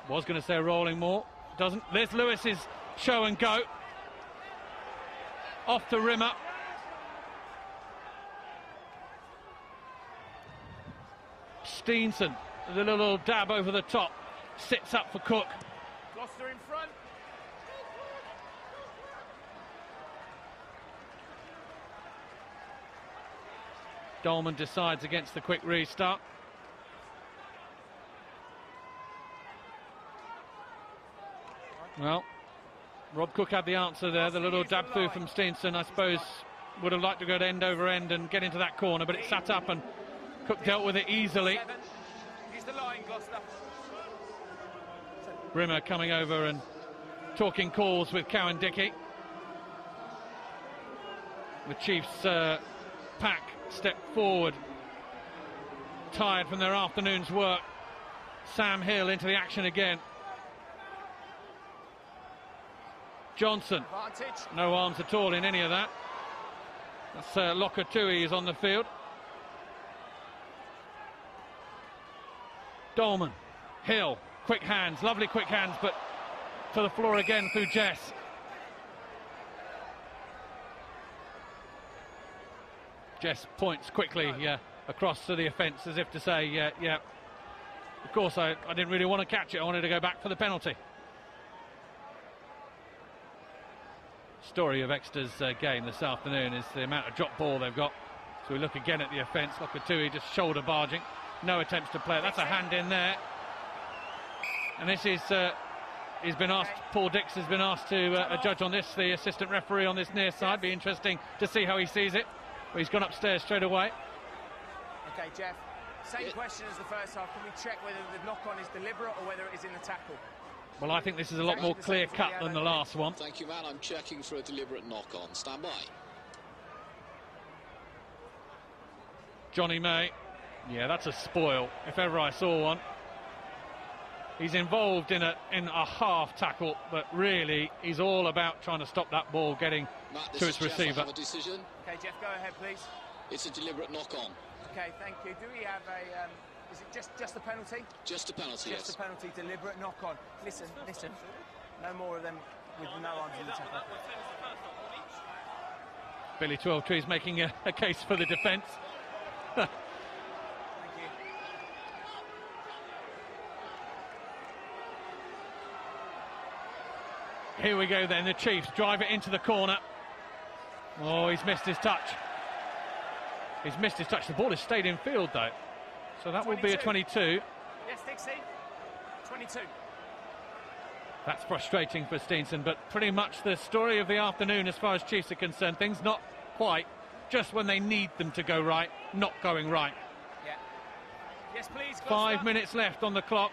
Was going to say rolling more. Doesn't. There's Lewis's show and go. Off to Rimmer. Steenson, the little dab over the top. Sits up for Cook. Gloucester in front. Dolman decides against the quick restart. Well, Rob Cook had the answer there. The little dab through from Steenson, I suppose, would have liked to go to end over end and get into that corner, but it sat up and Cook dealt with it easily. Use the line, Gloucester. Rimmer coming over and talking calls with Cowan Dickey. The Chiefs pack step forward, tired from their afternoon's work. Sam Hill into the action again. Johnson, Advantage. no arms at all in any of that. That's Lokatui is on the field. Dolman, Hill, quick hands, lovely quick hands, but to the floor again through Jess. Jess points quickly across to the offence as if to say, yeah, of course I didn't really want to catch it, I wanted to go back for the penalty. Story of Exeter's game this afternoon is the amount of drop ball they've got. So we look again at the offence. Lokatui just shoulder barging, no attempts to play it. That's a hand in there. And this is, he's been asked, Paul Dix has been asked to judge on this, the assistant referee on this near side. Be interesting to see how he sees it. Well, he's gone upstairs straight away. Okay, Jeff, same question as the first half. Can we check whether the knock-on is deliberate or whether it is in the tackle? Well, I think this is a lot more clear-cut than the last one. Thank you, Matt. I'm checking for a deliberate knock-on. Stand by. Johnny May. Yeah, that's a spoil, if ever I saw one. He's involved in a half tackle, but really he's all about trying to stop that ball getting Matt, to its receiver. Have a decision. Okay, Jeff, go ahead, please. It's a deliberate knock-on. Okay, thank you. Do we have a... is it just a penalty? Just a penalty, yes. Just a penalty, deliberate knock-on. Listen. No more of them with no arms in the tackle. Billy Twelvetree's making a case for the defence. Thank you. Here we go then, the Chiefs drive it into the corner. Oh, he's missed his touch. He's missed his touch. The ball has stayed in field though. So that will be a 22. Yes, Dixie. 22. That's frustrating for Steenson, but pretty much the story of the afternoon as far as Chiefs are concerned. Things not quite, just when they need them to go right, not going right. Yeah. Yes, please. 5 minutes left on the clock.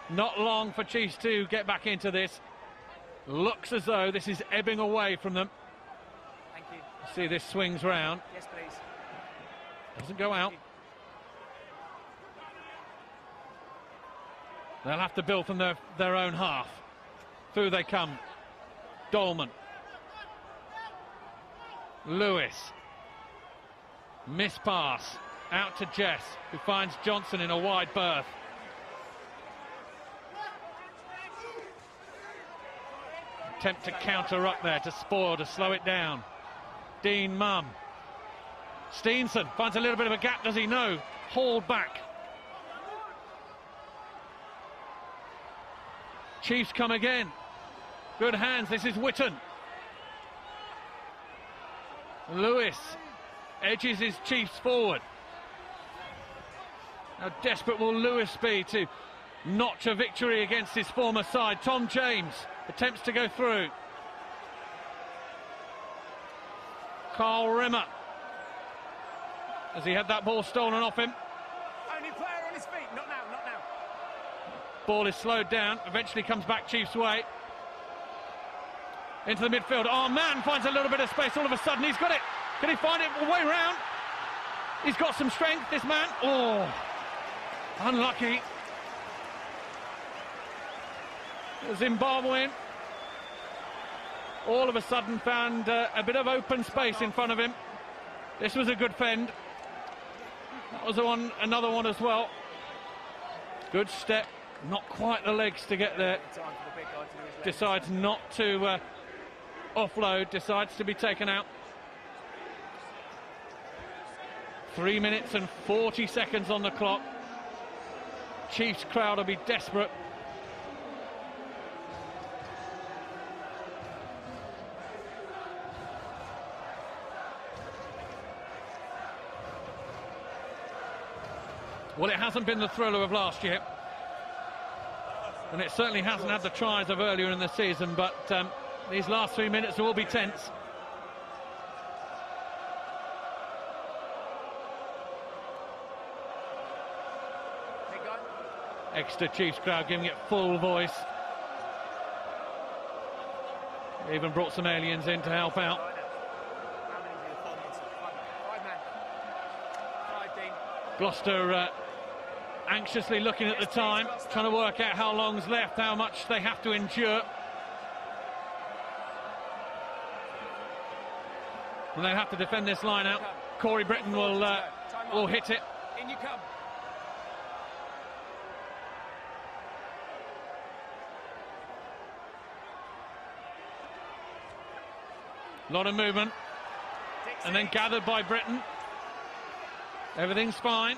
Not long for Chiefs to get back into this. Looks as though this is ebbing away from them. Thank you. See, this swings round. Yes, please. Doesn't go out. They'll have to build from their own half. Through they come. Dolman. Lewis. Miss pass. Out to Jess, who finds Johnson in a wide berth. Attempt to counter up there, to spoil, to slow it down. Dean Mumm. Steenson finds a little bit of a gap, does he? No. Hauled back. Chiefs come again. Good hands, this is Witten. Lewis edges his Chiefs forward. How desperate will Lewis be to notch a victory against his former side? Tom James attempts to go through. Carl Rimmer, as he had that ball stolen off him. Only player on his feet. Not now, not now. Ball is slowed down, eventually comes back Chiefs' way. Into the midfield. Oh, man finds a little bit of space all of a sudden. He's got it. Can he find it way round? He's got some strength, this man. Oh, unlucky. Zimbabwean all of a sudden found a bit of open space in front of him. This was a good fend. That was another one as well. Good step, not quite the legs to get there. Decides not to offload, decides to be taken out. 3 minutes and 40 seconds on the clock. Chiefs crowd will be desperate. Well, it hasn't been the thriller of last year, and it certainly hasn't had the tries of earlier in the season, but these last 3 minutes will be tense. Exeter Chiefs crowd giving it full voice. They even brought some aliens in to help out. Gloucester anxiously looking at the time, trying to work out how long's left, how much they have to endure. And they'll have to defend this line out. Corey Britton will hit it. In you come. A lot of movement, and then gathered by Britton. Everything's fine.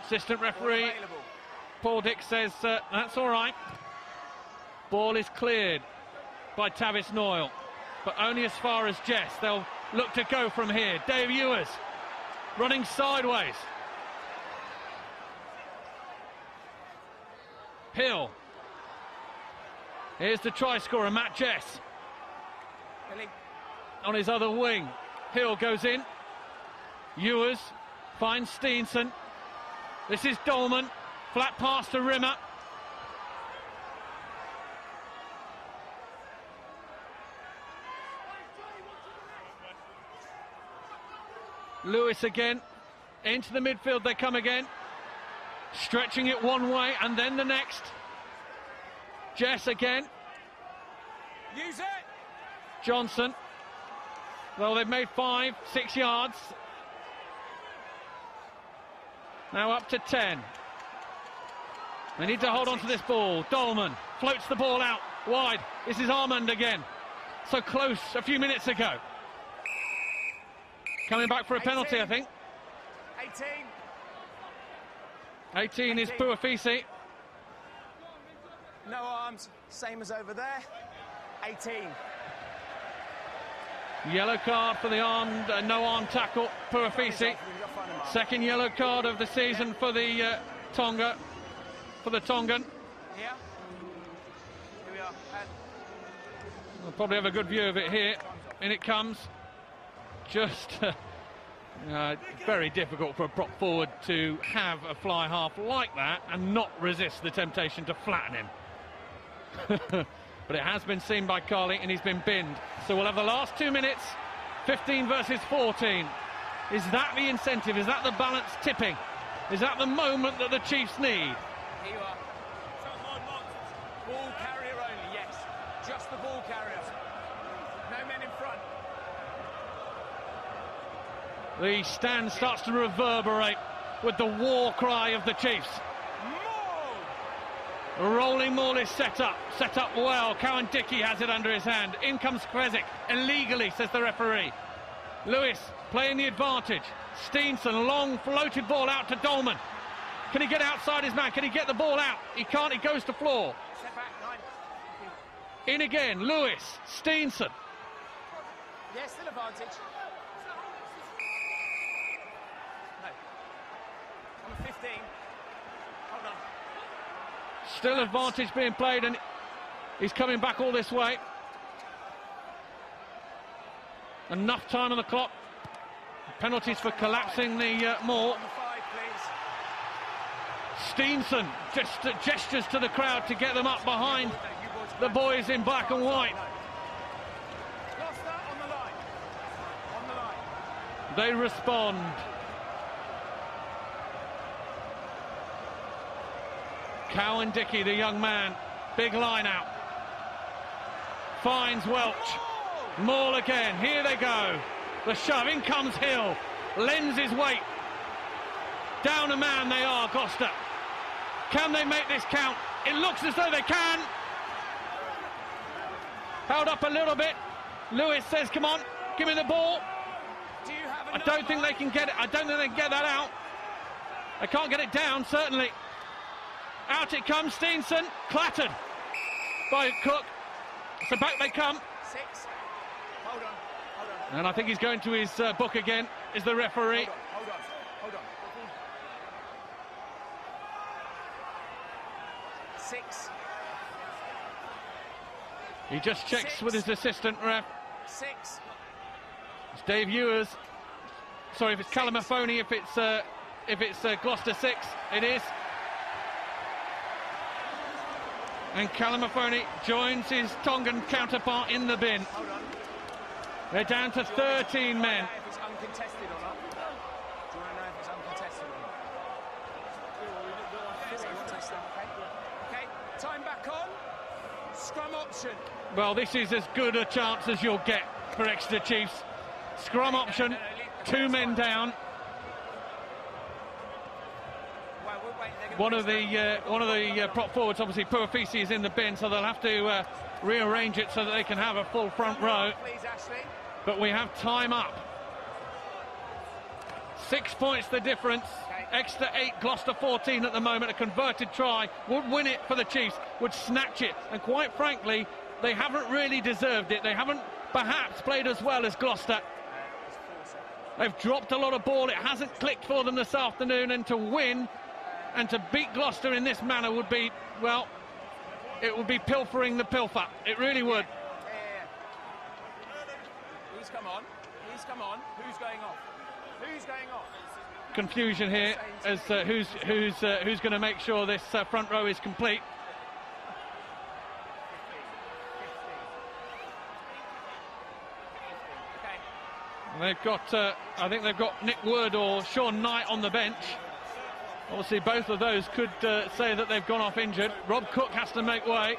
Assistant referee Paul Dick says that's all right. Ball is cleared by Tavis Noyle, but only as far as Jess. They'll look to go from here. Dave Ewers running sideways. Hill. Here's the try scorer, Matt Jess. On his other wing. Hill goes in. Ewers finds Steenson. This is Dolman. Flat pass to Rimmer. Lewis again. Into the midfield they come again. Stretching it one way and then the next. Jess again. Use it. Johnson. Well, they've made 5, 6 yards. Now up to 10. They need to hold on to this ball. Dolman floats the ball out wide. This is Armand again. So close a few minutes ago. Coming back for a penalty, I think. 18 is Puafisi. No arms, same as over there. 18. Yellow card for the armed, no-arm tackle, Puafisi. Second yellow card of the season for the Tongan. Here we are. We'll probably have a good view of it here. In it comes. Just very difficult for a prop forward to have a fly half like that and not resist the temptation to flatten him. But it has been seen by Carly and he's been binned. So we'll have the last 2 minutes, 15 versus 14. Is that the incentive? Is that the balance tipping? Is that the moment that the Chiefs need? Here you are. Ball carrier only, yes. Just the ball carriers. No men in front. The stand starts to reverberate with the war cry of the Chiefs. Rolling maul is set up well. Cowan Dickey has it under his hand. In comes Kresic, illegally, says the referee. Lewis playing the advantage. Steenson, long floated ball out to Dolman. Can he get outside his man? Can he get the ball out? He can't, he goes to floor. In again, Lewis, Steenson. Yes, still advantage. No. Number 15. Hold on. Still advantage being played, and he's coming back all this way. Enough time on the clock. Penalties for collapsing the maul. Steenson just gestures to the crowd to get them up behind the boys in black and white. They respond. Cowan Dickey, the young man, big line out. Finds Welch. Maul again, here they go. The shove, in comes Hill. Lends his weight. Down a man they are, Gloucester. Can they make this count? It looks as though they can. Held up a little bit. Lewis says, come on, give me the ball. I don't think they can get it. I don't think they can get that out. They can't get it down, certainly. Out it comes, Steenson, clattered by Cook. So back they come. 6. Hold on. And I think he's going to his book again, is the referee. Hold on. 6. He just checks 6. with his assistant ref. 6. It's Dave Ewers. Sorry, if it's Calamafoni, if it's Gloucester 6, it is. And Calamafoni joins his Tongan counterpart in the bin. Hold on. They're down to 13 men. If it's uncontested or not. Do you want to know if it's uncontested or not? Okay, time back on. Scrum option. Well, this is as good a chance as you'll get for Exeter Chiefs. Scrum option, 2 men down. One of the prop forwards, obviously Puafisi, is in the bin, so they'll have to rearrange it so that they can have a full front row. But we have time up. 6 points the difference. Exeter 8, Gloucester 14 at the moment. A converted try would win it for the Chiefs, would snatch it. And quite frankly, they haven't really deserved it. They haven't perhaps played as well as Gloucester. They've dropped a lot of ball. It hasn't clicked for them this afternoon, and to win and to beat Gloucester in this manner would be, well, it would be pilfering the pilfer. It really would. Who's come on? Who's going off? Confusion here as who's going to make sure this front row is complete. They've got, I think they've got Nick Wood or Sean Knight on the bench. Obviously, both of those could say that they've gone off injured. Rob Cook has to make way.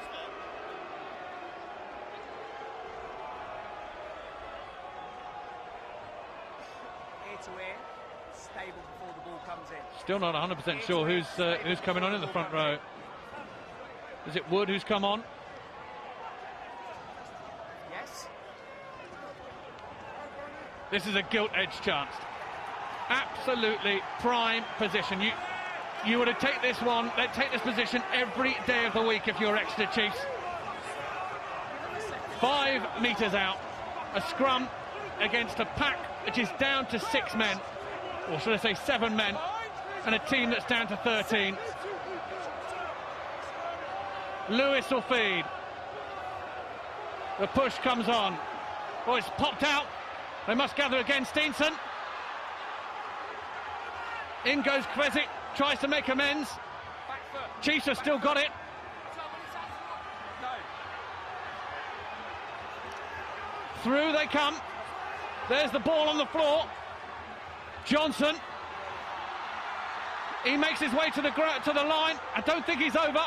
Ear to ear, stable before the ball comes in. Still not 100% sure who's coming on in the front row. Is it Wood who's come on? Yes. This is a gilt-edged chance. Absolutely prime position. You would have taken this one, they'd take this position every day of the week if you're Exeter Chiefs. 5 metres out, a scrum against a pack which is down to 6 men, or should I say 7 men, and a team that's down to 13. Lewis will feed. The push comes on. Oh, it's popped out. They must gather again. Steenson. In goes Kvesic. Tries to make amends. Chiefs have still got it. Through they come. There's the ball on the floor. Johnson. He makes his way to the line. I don't think he's over.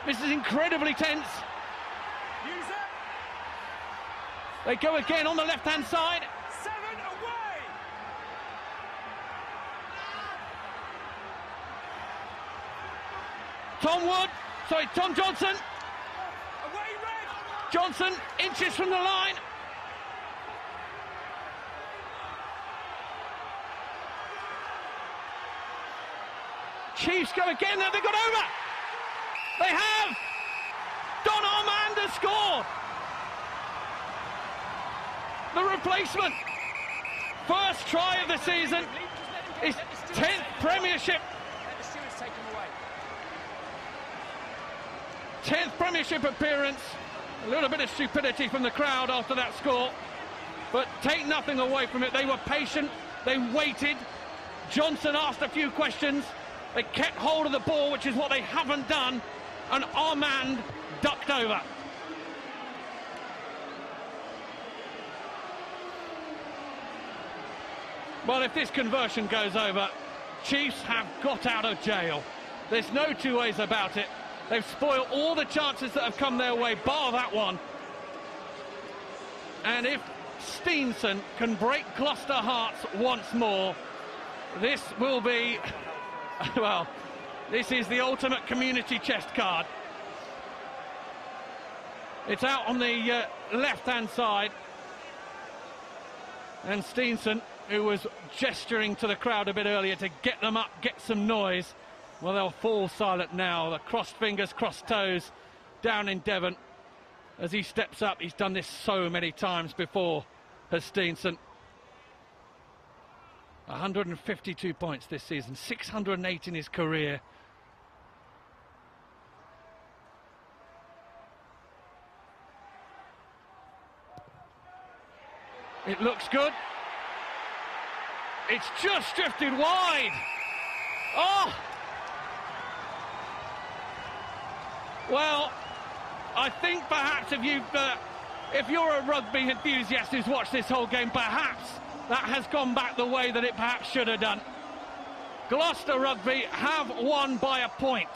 This is incredibly tense. They go again on the left-hand side. 7 away. Tom Johnson. Away, Red. Johnson inches from the line. Chiefs go again. Have they got over? They have. Don Armand has scored. The replacement. First try of the season. His 10th Premiership. 10th Premiership appearance. A little bit of stupidity from the crowd after that score. But take nothing away from it. They were patient. They waited. Johnson asked a few questions. They kept hold of the ball, which is what they haven't done. And Armand ducked over. Well, if this conversion goes over, Chiefs have got out of jail. There's no two ways about it. They've spoiled all the chances that have come their way, bar that one. And if Steenson can break Gloucester hearts once more, this will be, well, this is the ultimate community chest card. It's out on the left-hand side. And Steenson, who was gesturing to the crowd a bit earlier to get them up, get some noise, well, they'll fall silent now. The crossed fingers, crossed toes down in Devon as he steps up. He's done this so many times before, has Steenson. 152 points this season, 608 in his career. It looks good. It's just drifted wide. Oh! Well, I think perhaps if you're a rugby enthusiast who's watched this whole game, perhaps that has gone back the way that it perhaps should have done. Gloucester Rugby have won by a point.